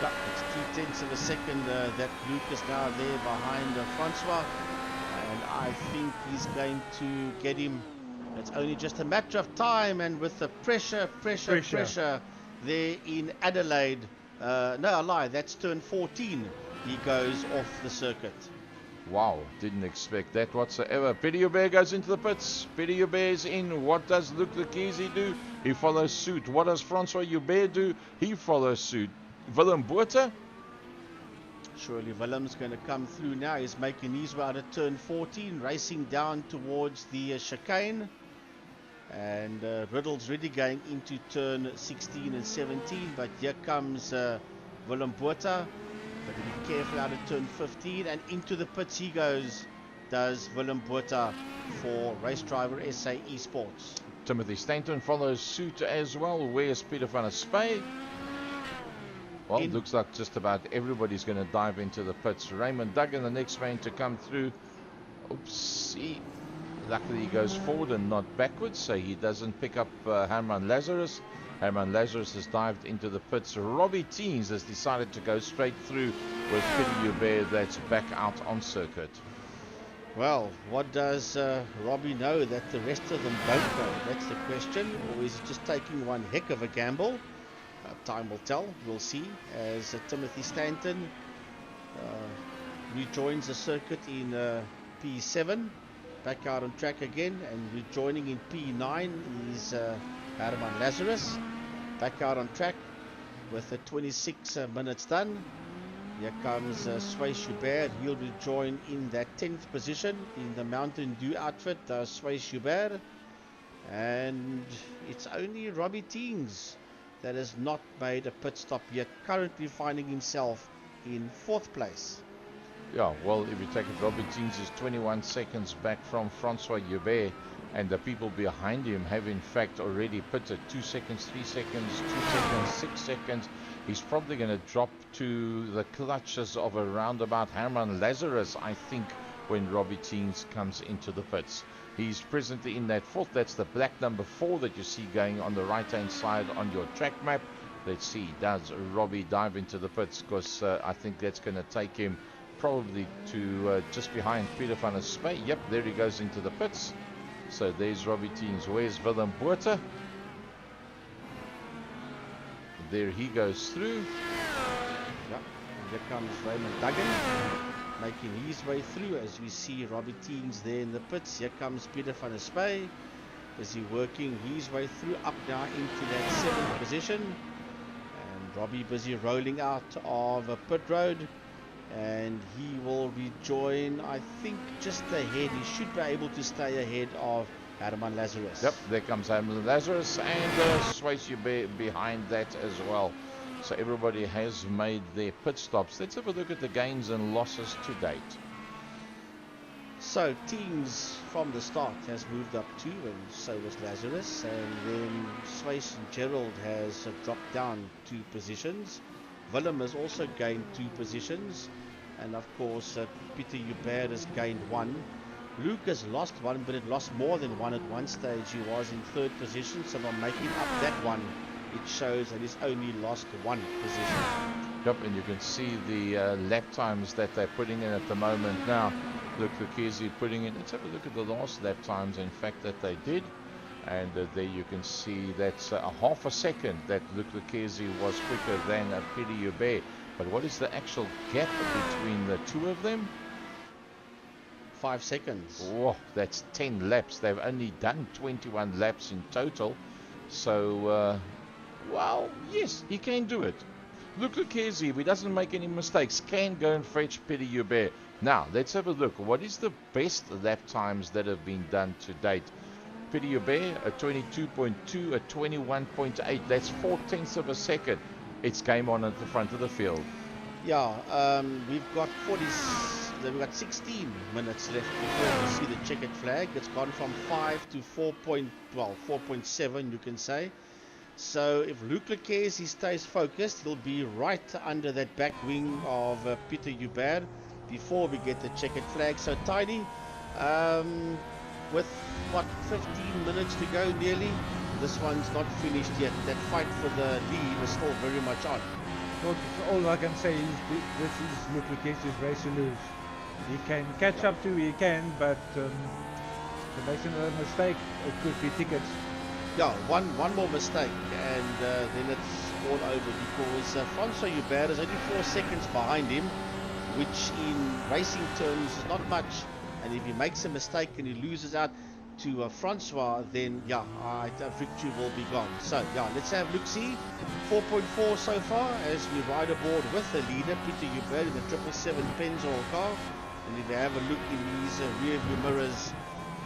Yeah, it's 2/10 of a second that Luke is now there behind Francois, and I think he's going to get him. It's only just a matter of time, and with the pressure there in Adelaide, no, I lie, that's turn 14, he goes off the circuit. Wow, didn't expect that whatsoever. Peter Joubert goes into the pits. Peter Joubert's in. What does Luke Lucchese do? He follows suit. What does Francois Joubert do? He follows suit. Willem Botha? Surely Willem's going to come through now. He's making his way out of turn 14, racing down towards the chicane. And Riddle's really going into turn 16 and 17, but here comes Willem Botha. Got to be careful out of turn 15, and into the pits he goes, does Willem Botha for Race Driver SA Esports. Timothy Stanton follows suit as well. Where's Peter van der Spey? Well, it looks like just about everybody's going to dive into the pits. Raymond Duggan, the next man to come through. Oopsie. Luckily he goes forward and not backwards, so he doesn't pick up Herman Lazarus. Herman Lazarus has dived into the pits. Robbie Teens has decided to go straight through with Pieter Joubert that's back out on circuit. Well, what does Robbie know that the rest of them don't know? That's the question. Or is he just taking one heck of a gamble? Time will tell. We'll see as Timothy Stanton rejoins the circuit in P7. Back out on track again, and rejoining in P9 is Herman Lazarus. Back out on track with the 26 minutes done. Here comes Sway Joubert. He'll rejoin in that 10th position in the Mountain Dew outfit, Sway Joubert. And it's only Robbie Teens that has not made a pit stop yet, currently finding himself in 4th place. Yeah, well, if you take it, Robbie Teens is 21 seconds back from Francois Joubert, and the people behind him have in fact already pitted 2 seconds, 3 seconds, 2 seconds, 6 seconds. He's probably going to drop to the clutches of around about Herman Lazarus, I think, when Robbie Teens comes into the pits. He's presently in that 4th. That's the black number 4 that you see going on the right hand side on your track map. Let's see, does Robbie dive into the pits? Because I think that's going to take him probably to just behind Peter van der Spey. Yep, there he goes into the pits. So there's Robbie Teens. Where's Willem Botha? There he goes through. Yep, here comes Raymond Duggan making his way through as we see Robbie Teens there in the pits. Here comes Peter van der Spey. Is he working his way through up now into that 7th position? And Robbie busy rolling out of a pit road. And he will rejoin, I think, just ahead. He should be able to stay ahead of Herman Lazarus. Yep, there comes Herman Lazarus, and Sway Joubert behind that as well. So everybody has made their pit stops. Let's have a look at the gains and losses to date. So Teens from the start has moved up 2, and so was Lazarus. And then Swayce and Gerald has dropped down 2 positions. Willem has also gained 2 positions, and of course Pieter Joubert has gained 1. Luke has lost 1, but it lost more than 1 at one stage. He was in 3rd position, so by making up that 1, it shows that he's only lost 1 position. Yep, and you can see the lap times that they're putting in at the moment now. Luke Lucchese putting in, let's have a look at the last lap times in fact that they did. And there you can see that's a half a second that Luke Lucchese was quicker than Pieter Joubert. But what is the actual gap between the 2 of them? 5 seconds. Oh, that's 10 laps. They've only done 21 laps in total. So, well, yes, he can do it. Luke Lucchese, if he doesn't make any mistakes, can go and fetch Pieter Joubert. Now, let's have a look. What is the best lap times that have been done to date? Pieter Joubert, a 22.2, a 21.8. That's 4/10 of a second. It's game on at the front of the field. Yeah, we've got 16 minutes left before we see the checkered flag. It's gone from 5 to 4.7, you can say. So if Luke Lucchese stays focused, he'll be right under that back wing of Pieter Joubert before we get the checkered flag. So Tiny, with what, 15 minutes to go nearly, this one's not finished yet. That fight for the lead is still very much on. Well, all I can say is this is Luke Lucchese's race to lose. He can catch up to, he can, but if he makes another mistake, it could be tickets. Yeah, one more mistake and then it's all over, because Francois Joubert is only 4 seconds behind him, which in racing terms is not much. And if he makes a mistake and he loses out to Francois, then yeah, victory will be gone. So yeah, let's have look see. 4.4 so far as we ride aboard with the leader Pieter Joubert in the 777 Pennzoil car. And if you have a look in his rear view mirrors,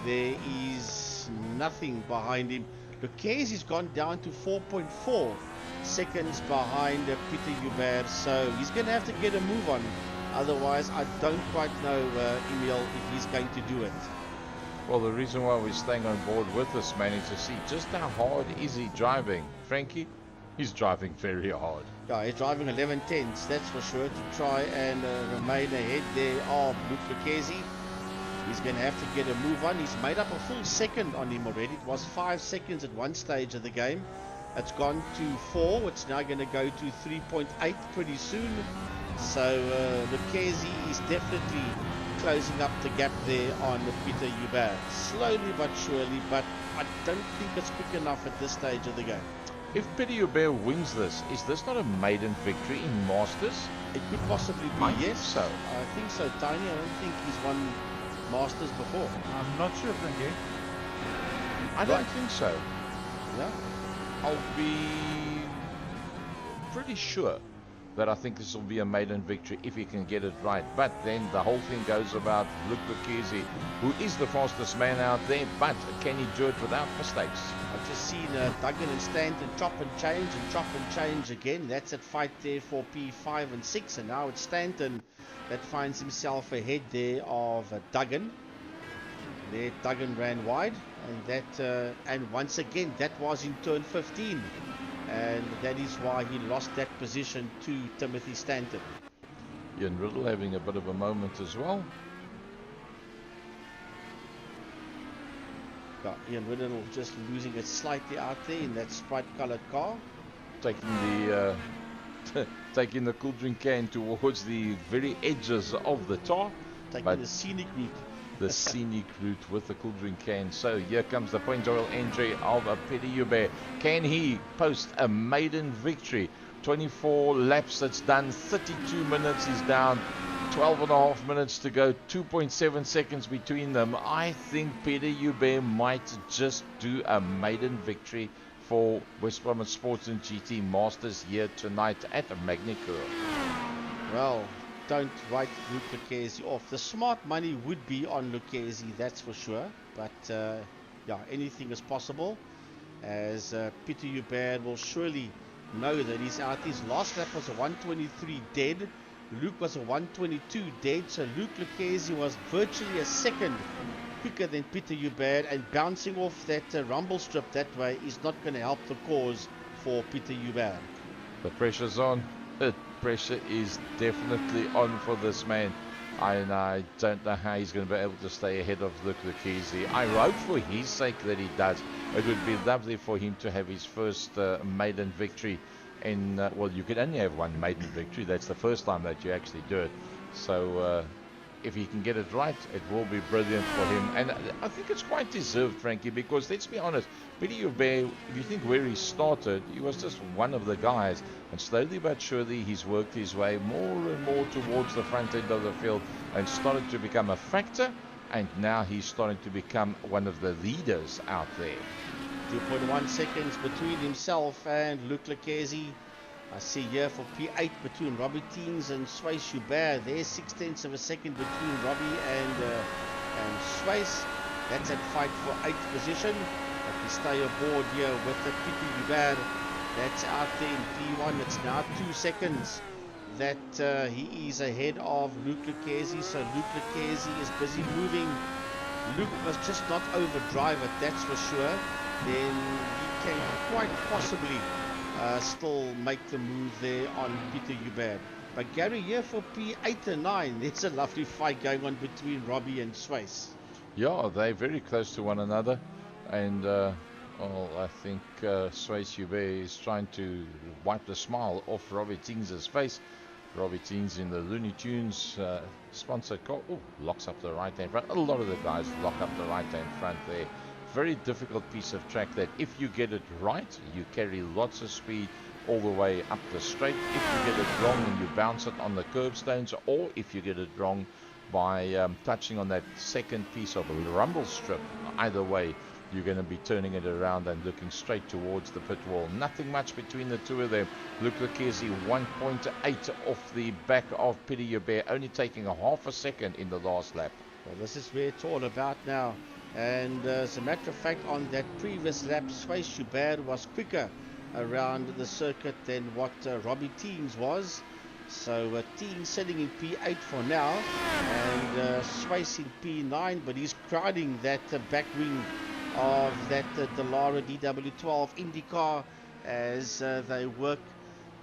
there is nothing behind him. Lucchese's gone down to 4.4 seconds behind Peter Hubert, so he's going to have to get a move on. Otherwise, I don't quite know, Emil, if he's going to do it. Well, the reason why we're staying on board with this man is to see just how hard is he driving. Frankie, he's driving very hard. Yeah, he's driving 11 tenths, that's for sure, to try and remain ahead there of Luke Lucchese. He's going to have to get a move on. He's made up a full second on him already. It was 5 seconds at one stage of the game. It's gone to 4. It's now going to go to 3.8 pretty soon. So Lucchese is definitely closing up the gap there on Peter Hubert. Slowly but surely, but I don't think it's quick enough at this stage of the game. If Peter Hubert wins this, is this not a maiden victory in Masters? It could possibly be, I yes. think so. I think so, Tiny. I don't think he's won Masters before. I'm not sure, Frankie. I don't think so. Yeah. I'll be pretty sure that I think this will be a maiden victory if he can get it right. But then the whole thing goes about Luke Lucchese, who is the fastest man out there, but can he do it without mistakes? I've just seen Duggan and Stanton chop and change again. That's at fight there for P5 and 6, and now it's Stanton that finds himself ahead there of Duggan. There Duggan ran wide, and that and once again that was in turn 15, and that is why he lost that position to Timothy Stanton. Ian Riddle having a bit of a moment as well. Yeah, Ian Riddle just losing it slightly out there in that Sprite-colored car. Taking the taking the cool drink can towards the very edges of the tar. Taking the scenic route. The scenic route with the cool drink can. So here comes the point oil entry of Peter Hubert. Can he post a maiden victory? 24 laps, that's done. 32 minutes is down. 12.5 minutes to go. 2.7 seconds between them. I think Peter Hubert might just do a maiden victory for West Bromwich Sports and GT Masters here tonight at Magny. Well, don't write Luke Lucchese off. The smart money would be on Lucchese, that's for sure. But yeah, anything is possible, as Peter Hubert will surely know that he's out. His last lap was a 123 dead. Luke was a 122 dead. So Luke Lucchese was virtually a second quicker than Peter Hubert, and bouncing off that rumble strip that way is not going to help the cause for Peter Hubert. The pressure's on. The pressure is definitely on for this man. I don't know how he's going to be able to stay ahead of Luke Lucchese. I hope for his sake that he does. It would be lovely for him to have his first maiden victory. And well, you can only have one maiden victory. That's the first time that you actually do it. So if he can get it right, it will be brilliant for him. And I think it's quite deserved, Frankie, because let's be honest, Peter Hubert, if you think where he started, he was just one of the guys. And slowly but surely, he's worked his way more and more towards the front end of the field and started to become a factor. And now he's starting to become one of the leaders out there. 2.1 seconds between himself and Luke Lucchese. I see here for P8 between Robbie Teens and Swayze Hubert. There's 6/10 of a second between Robbie and Swayze. That's at fight for 8th position. But we stay aboard here with the Peter Hubert. That's out there in P1. It's now 2 seconds that he is ahead of Luke Lucchese. So Luke Lucchese is busy moving. Luke must just not overdrive it, that's for sure. Then he can quite possibly still make the move there on Peter Hubert. But Gary, here for P8 and 9, there's a lovely fight going on between Robbie and Swayze. Yeah, they're very close to one another. And well, I think Swayze Hubert is trying to wipe the smile off Robbie Teens' face. Robbie Teens in the Looney Tunes sponsored car. Oh, locks up the right hand front. A lot of the guys lock up the right hand front there. Very difficult piece of track that if you get it right, you carry lots of speed all the way up the straight. If you get it wrong and you bounce it on the curbstones, or if you get it wrong by touching on that second piece of a rumble strip, either way, you're going to be turning it around and looking straight towards the pit wall. Nothing much between the two of them. Luke Lucchese 1.8 off the back of Peter Hubert, only taking a half a second in the last lap. Well, this is where it's all about now. And as a matter of fact, on that previous lap, Sway Schubert was quicker around the circuit than what Robbie Teams was. So Teams sitting in P8 for now, and Sway's in P9, but he's crowding that back wing of that Dallara DW12 Indycar as they work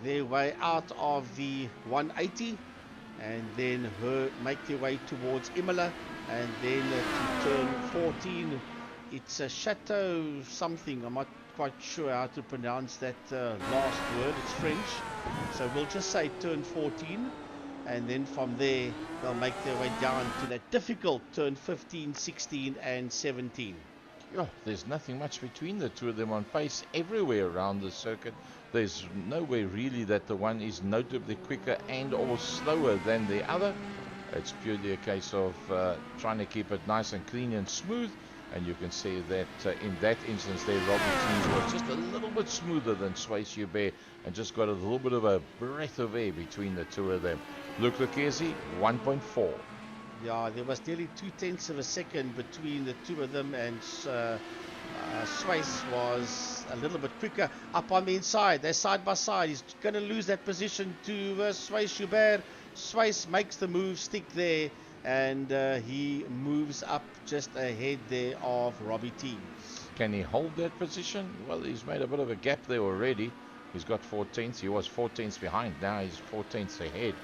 their way out of the 180 and then make their way towards Imola, and then to turn 14 it's a Chateau something. I'm not quite sure how to pronounce that last word. It's French, so we'll just say turn 14, and then from there they'll make their way down to that difficult turn 15, 16 and 17. Yeah, there's nothing much between the two of them on pace everywhere around the circuit. There's nowhere really that the one is notably quicker and or slower than the other. It's purely a case of trying to keep it nice and clean and smooth. And you can see that in that instance there, Robbie Teams was just a little bit smoother than Sway Schubert and just got a little bit of a breath of air between the two of them. Luke Lucchesi, 1.4. Yeah, there was nearly 0.2 of a second between the two of them, and Sway's was a little bit quicker up on the inside. They're side by side. He's going to lose that position to Sway Schubert. Sway's makes the move, stick there, and he moves up just ahead there of Robbie Teams. Can he hold that position? Well, he's made a bit of a gap there already. He's got 4 tenths. He was 4 tenths behind. Now he's 4 tenths ahead.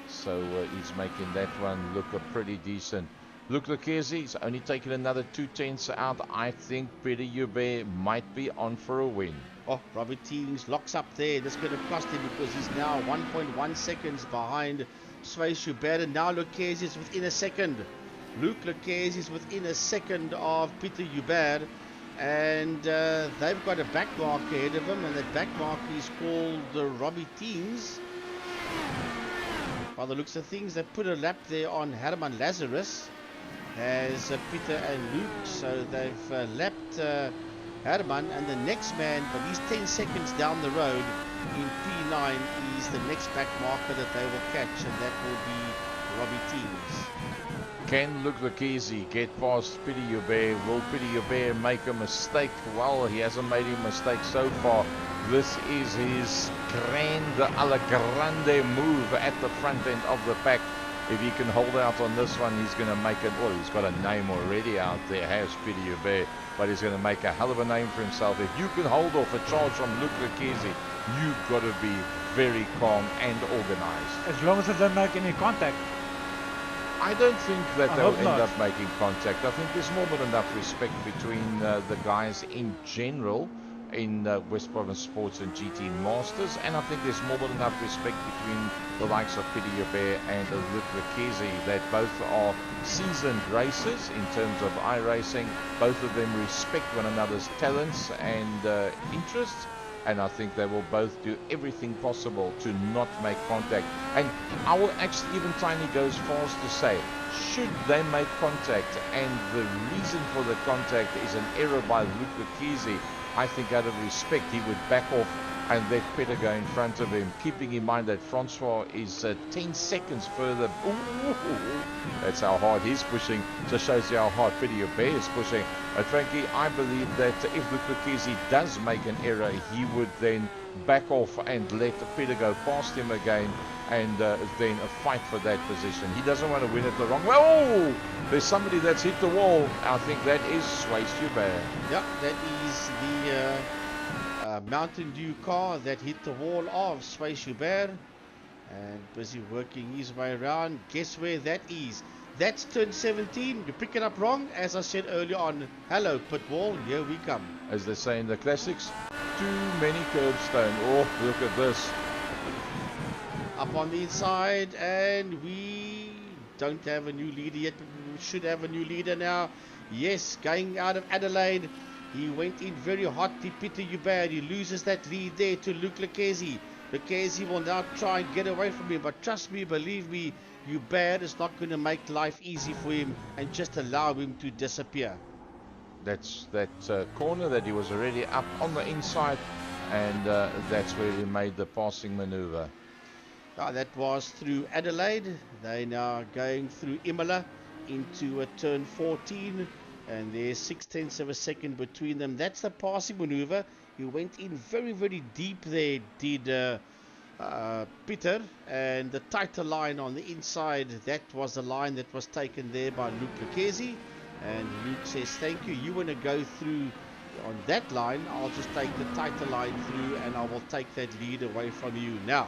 So he's making that one look pretty decent. Luke Lucchesi's only taken another 2 tenths out. I think Peter Hubert might be on for a win. Oh, Robbie Teams locks up there. That's going to cost him because he's now 1.1 seconds behind Sway Schubert. And now Lucchesi is within a second. Luke Lucchesi is within a second of Peter Hubert. And they've got a back mark ahead of him. And that back mark is called Robbie Teams. By the looks of things, they put a lap there on Herman Lazarus as Peter and Luke. So they've lapped Herman, and the next man, but he's 10 seconds down the road in P9, is the next back marker that they will catch, and that will be Robbie Teams. Can Luke Lucchesi get past Peter Hubert? Will Peter Hubert make a mistake? Well, he hasn't made a mistake so far. This is his alla grande move at the front end of the pack. If he can hold out on this one, he's going to make it. Well, he's got a name already out there, has Peter Hubert, but he's going to make a hell of a name for himself. If you can hold off a charge from Luke Lucchesi, you've got to be very calm and organized. As long as they don't make any contact. I don't think that they'll end not. up making contact. I think there's more than enough respect between the guys in general in West Province Sports and GT Masters, and I think there's more than enough respect between the likes of Peter Hubert and Luke Lucchesi, that both are seasoned racers in terms of iRacing. Both of them respect one another's talents and interests, and I think they will both do everything possible to not make contact. And I will actually even tiny go as far as to say, should they make contact and the reason for the contact is an error by Luke Lucchesi, I think out of respect he would back off and let Peter go in front of him, keeping in mind that Francois is 10 seconds further. Ooh, that's how hard he's pushing. Just shows you how hard Peter Hubert is pushing. But frankly, I believe that if Luke Lucchesi does make an error, he would then back off and let Peter go past him again, and then fight for that position. He doesn't want to win it the wrong way. Oh, there's somebody that's hit the wall. I think that is Sway Schubert. Yeah, that is the Mountain Dew car that hit the wall of Sway Schubert, and busy working his way around. Guess where that is? That's turn 17. You pick it up wrong. As I said earlier on, hello pit wall, here we come. As they say in the classics, too many curbstone. Oh, look at this. Up on the inside, and we don't have a new leader yet, but we should have a new leader now. Yes, going out of Adelaide, he went in very hot. Peter Hubert, he loses that lead there to Luke Lucchesi. Lucchesi will now try and get away from him, but trust me, believe me, Hubert is not going to make life easy for him and just allow him to disappear. That's that corner that he was already up on the inside, and that's where he made the passing maneuver. That was through Adelaide. They now going through Imola into a turn 14. and there's 6/10 of a second between them. That's the passing maneuver. He went in very, very deep there, did Peter, and the tighter line on the inside, that was the line that was taken there by Luke Lucchesi. And Luke says, thank you, you want to go through on that line, I'll just take the tighter line through and I will take that lead away from you. Now,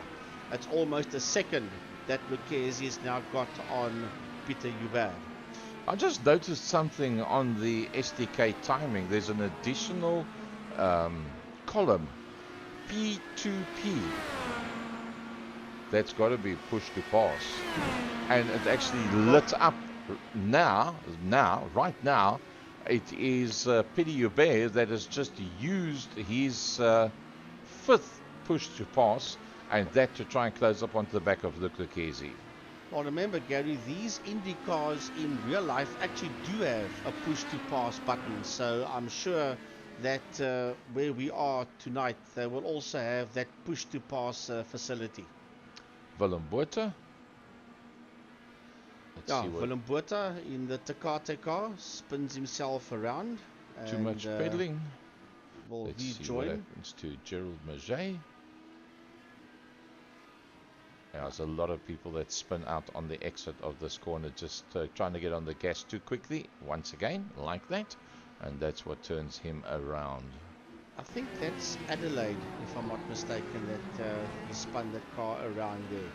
it's almost a second that Lucchesi has now got on Peter Hubert. I just noticed something on the SDK timing. There's an additional column, P2P. That's got to be push to pass. And it actually lit up right now. It is Peter Hubert that has just used his fifth push to pass, and that to try and close up onto the back of Luke Lucchesi. Well, remember, Gary, these Indycars in real life actually do have a push to pass button, so I'm sure that where we are tonight, they will also have that push to pass facility. Willem Botha. Willem Botha in the Takate car spins himself around. Too much pedaling. Will Let's he see join? what happens to Gerald Maget. There's a lot of people that spin out on the exit of this corner, just trying to get on the gas too quickly, once again, like that. And that's what turns him around. I think that's Adelaide, if I'm not mistaken, that he spun that car around there.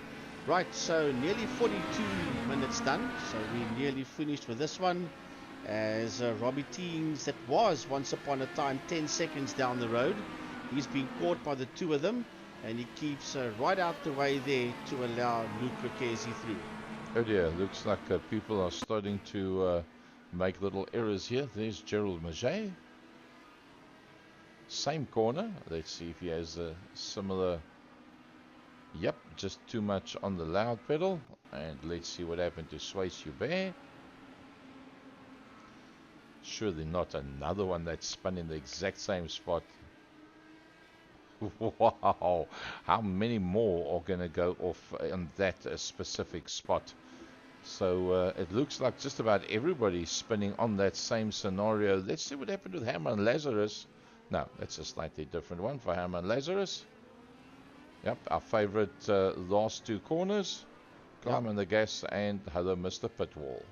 Right, so nearly 42 minutes done. So we're nearly finished with this one. As Robbie Teams, that was once upon a time 10 seconds down the road. He's been caught by the two of them. And he keeps right out the way there to allow Luke Lucchesi through. Oh dear, looks like people are starting to make little errors here. There's Gerald Maget. Same corner. Let's see if he has a similar... Yep, just too much on the loud pedal. And let's see what happened to Suisse Hubert. Surely not another one that spun in the exact same spot. Wow, how many more are going to go off on that specific spot? So it looks like just about everybody's spinning on that same scenario. Let's see what happened with Herman Lazarus. No, that's a slightly different one for Herman Lazarus. Yep, our favorite last two corners. Climb on the gas and hello, Mr. Pitwall.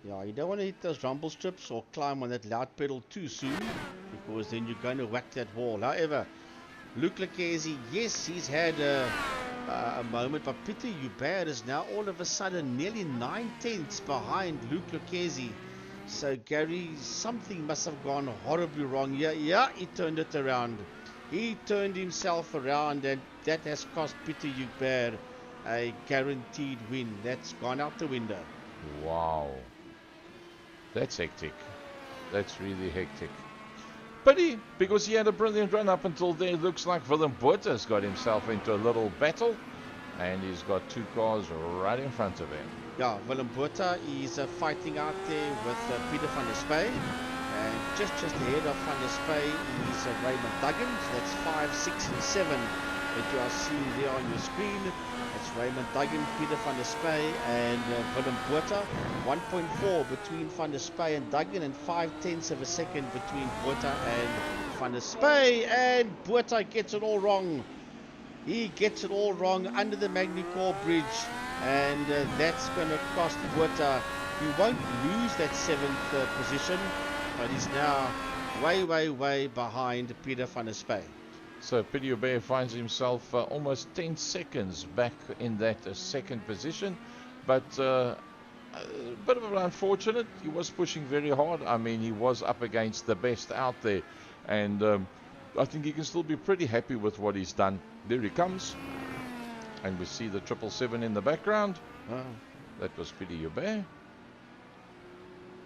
Yeah, you don't want to hit those rumble strips or climb on that loud pedal too soon, because then you're going to whack that wall. However, Luke Lucchesi, yes, he's had a moment, but Peter Hubert is now all of a sudden nearly 9/10 behind Luke Lucchesi. So, Gary, something must have gone horribly wrong here. Yeah, he turned it around. He turned himself around, and that has cost Peter Hubert a guaranteed win. That's gone out the window. Wow. That's hectic. That's really hectic. Pity, because he had a brilliant run up until there. Looks like Willem Botha's got himself into a little battle, and he's got two cars right in front of him. Yeah, Willem Botha is fighting out there with Peter van der Spey, and just ahead of van der Spey is Raymond Duggan. So that's 5, 6 and 7 that you are seeing there on your screen. That's Raymond Duggan, Peter van der Spey and Willem Botha. 1.4 between van der Spey and Duggan, and 5/10 of a second between Botha and van der Spey. And Botha gets it all wrong. He gets it all wrong under the Magny bridge, and that's going to cost Botha. He won't lose that 7th position, but he's now way behind Peter van der Spey. So Peter Hubert finds himself almost 10 seconds back in that second position, but a bit of an unfortunate. He was pushing very hard. I mean, he was up against the best out there, and I think he can still be pretty happy with what he's done. There he comes, and we see the 777 in the background. That was Peter Hubert.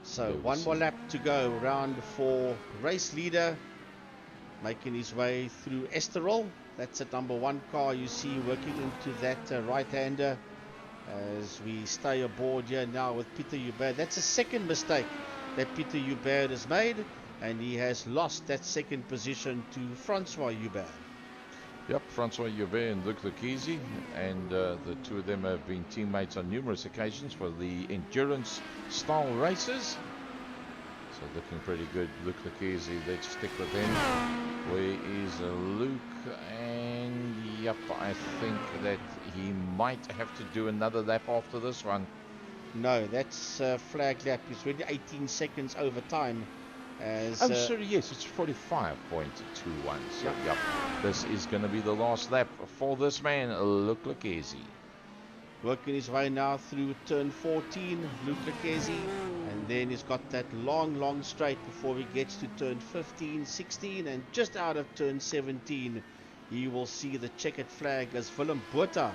So one more lap to go, round for race leader, making his way through Esterol. That's at number 1 car you see working into that right-hander as we stay aboard here now with Peter Hubert. That's a second mistake that Peter Hubert has made, and he has lost that second position to Francois Hubert. Yep, Francois Hubert and Luke Lucchesi, and the two of them have been teammates on numerous occasions for the endurance style races. So looking pretty good. Luke Lucchese, let's stick with him. Where is Luke? And yep, I think that he might have to do another lap after this one. No, that's flag lap. He's already 18 seconds over time. As, oh, sorry, yes, it's 45.21. So, yep, this is going to be the last lap for this man, Luke Lucchese. Working his way now through turn 14, Luke Lucchese. And then he's got that long straight before he gets to turn 15, 16. And just out of turn 17, you will see the checkered flag as Willem Botha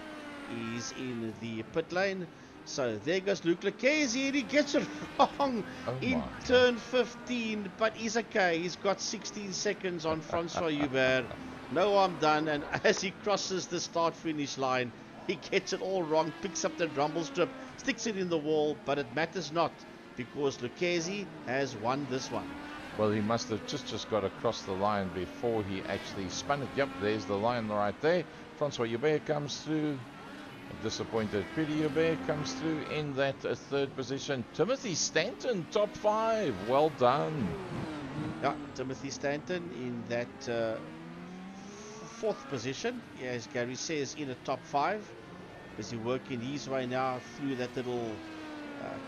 is in the pit lane. So there goes Luke Lucchese, and he gets it wrong in turn 15, but he's okay. He's got 16 seconds on Francois Hubert. No harm done, and as he crosses the start-finish line, he gets it all wrong, picks up the rumble strip, sticks it in the wall, but it matters not, because Lucchese has won this one. Well, he must have just got across the line before he actually spun it. Yep, there's the line right there. Francois Hubert comes through. Disappointed Pity Hubert comes through in that third position. Timothy Stanton, top 5. Well done. Yeah, Timothy Stanton in that fourth position. Yeah, as Gary says, in a top 5. Busy working his way now through that little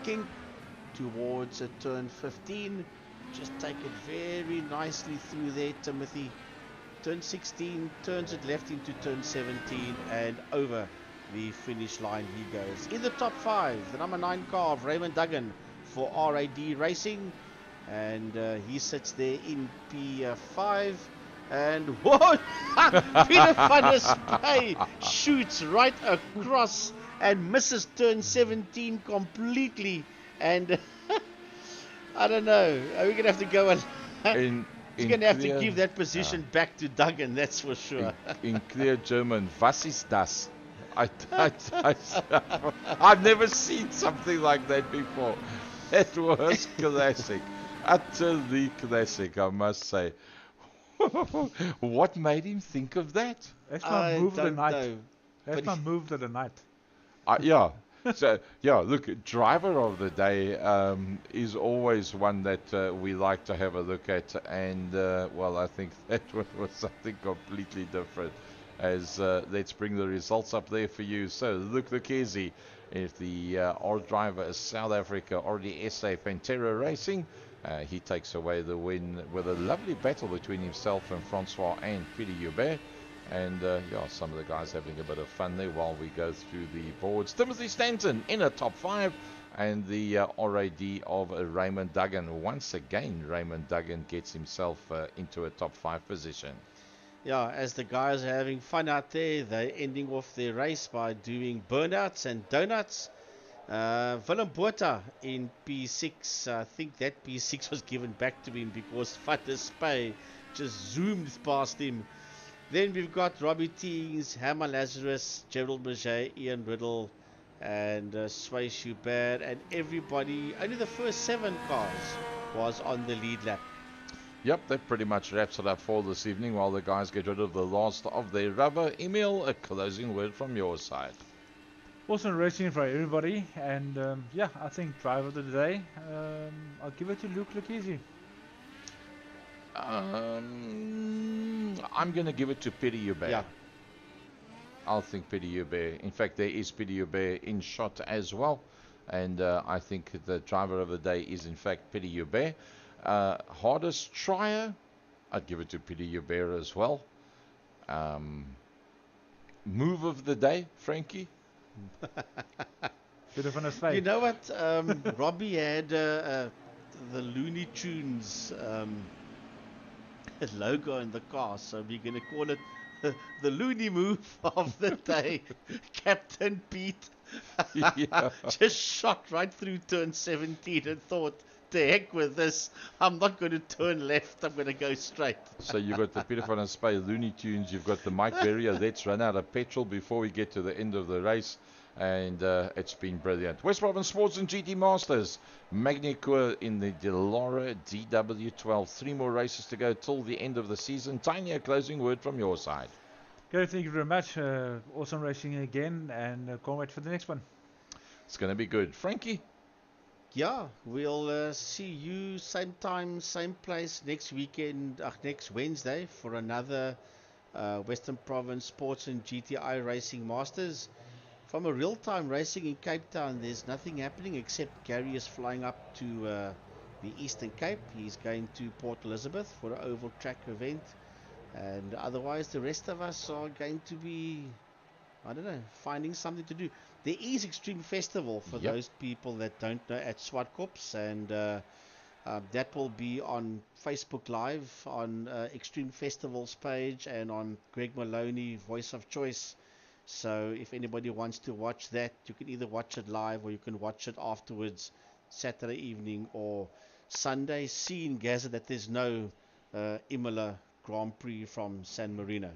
kink towards turn 15. Just take it very nicely through there, Timothy. Turn 16, turns it left into turn 17 and over the finish line he goes. In the top 5, the number 9 car of Raymond Duggan for RAD Racing. And he sits there in P5. And whoa! Peter van der Spy shoots right across and misses turn 17 completely. And I don't know. Are we going to have to go and... He's going to have to give that position back to Duggan, that's for sure. In clear German, was ist das? I've never seen something like that before. It was classic. Utterly classic, I must say. What made him think of that? That's my move of the night. That's my move of the night. Yeah. So, yeah, look, driver of the day is always one that we like to have a look at. And, well, I think that one was something completely different. As let's bring the results up there for you. So Luke Lucchese, if the our driver is South Africa, RDSA Pantera Racing, he takes away the win with a lovely battle between himself and Francois and Peter Hubert. And yeah, some of the guys having a bit of fun there while we go through the boards. Timothy Stanton in a top 5, and the RAD of Raymond Duggan. Once again, Raymond Duggan gets himself into a top 5 position. Yeah, as the guys are having fun out there, they're ending off their race by doing burnouts and donuts. Willem Botha in P6. I think that P6 was given back to him because Van der Spy just zoomed past him. Then we've got Robbie Teings, Hammer Lazarus, Gerald Maget, Ian Riddle, and Sway Schubert, and everybody. Only the first 7 cars was on the lead lap. Yep, that pretty much wraps it up for this evening while the guys get rid of the last of their rubber. Emil, a closing word from your side. Awesome racing for everybody, and yeah, I think driver of the day, I'll give it to Luke Lucchese. I'm going to give it to Pity Hubert. Yeah. I'll think Pity Hubert. In fact, there is Pity Hubert in shot as well. And I think the driver of the day is, in fact, Pity Hubert. Hardest trier, I'd give it to Pity Hubert as well. Move of the day, Frankie. Bit of an escape. You know what? Robbie had the Looney Tunes logo in the car, so we're going to call it the Looney Move of the day. Captain Pete just shot right through turn 17 and thought, to heck with this, I'm not going to turn left, I'm going to go straight. So you've got the Peter van der Spy Looney Tunes, you've got the Mike Berrier, let's run out of petrol before we get to the end of the race. And it's been brilliant. West Province Sports and GT Masters. Magny Cours in the Dallara DW12. 3 more races to go till the end of the season. Tiny, a closing word from your side. Gary, thank you very much. Awesome racing again, and can't wait for the next one. It's going to be good. Frankie? Yeah, we'll see you same time, same place next weekend, next Wednesday for another Western Province Sports and GTI Racing Masters. From a real-time racing in Cape Town, there's nothing happening except Gary is flying up to the Eastern Cape. He's going to Port Elizabeth for an oval track event, and otherwise the rest of us are going to be, I don't know, finding something to do. There is Extreme Festival for Yep. those people that don't know at Swartkops, and that will be on Facebook Live, on Extreme Festival's page, and on Greg Maloney, Voice of Choice. So if anybody wants to watch that, you can either watch it live or you can watch it afterwards, Saturday evening or Sunday. Seeing, Gaza, that there's no Imola Grand Prix from San Marino.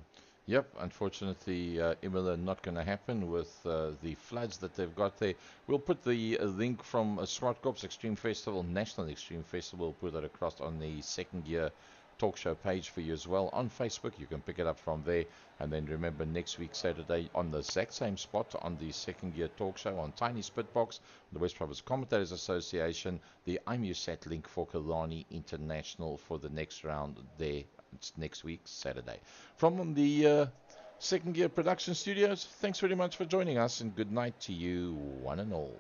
Yep, unfortunately, Imola not going to happen with the floods that they've got there. We'll put the link from Swartkops Extreme Festival, National Extreme Festival, we'll put that across on the second year talk show page for you as well on Facebook. You can pick it up from there. And then remember, next week, Saturday, on the exact same spot on the second year talk show on Tiny Spitbox, the West Province Commentators Association, the IMUSAT link for Kalani International for the next round there. It's next week, Saturday. From the Second Gear Production Studios, thanks very much for joining us, and good night to you, one and all.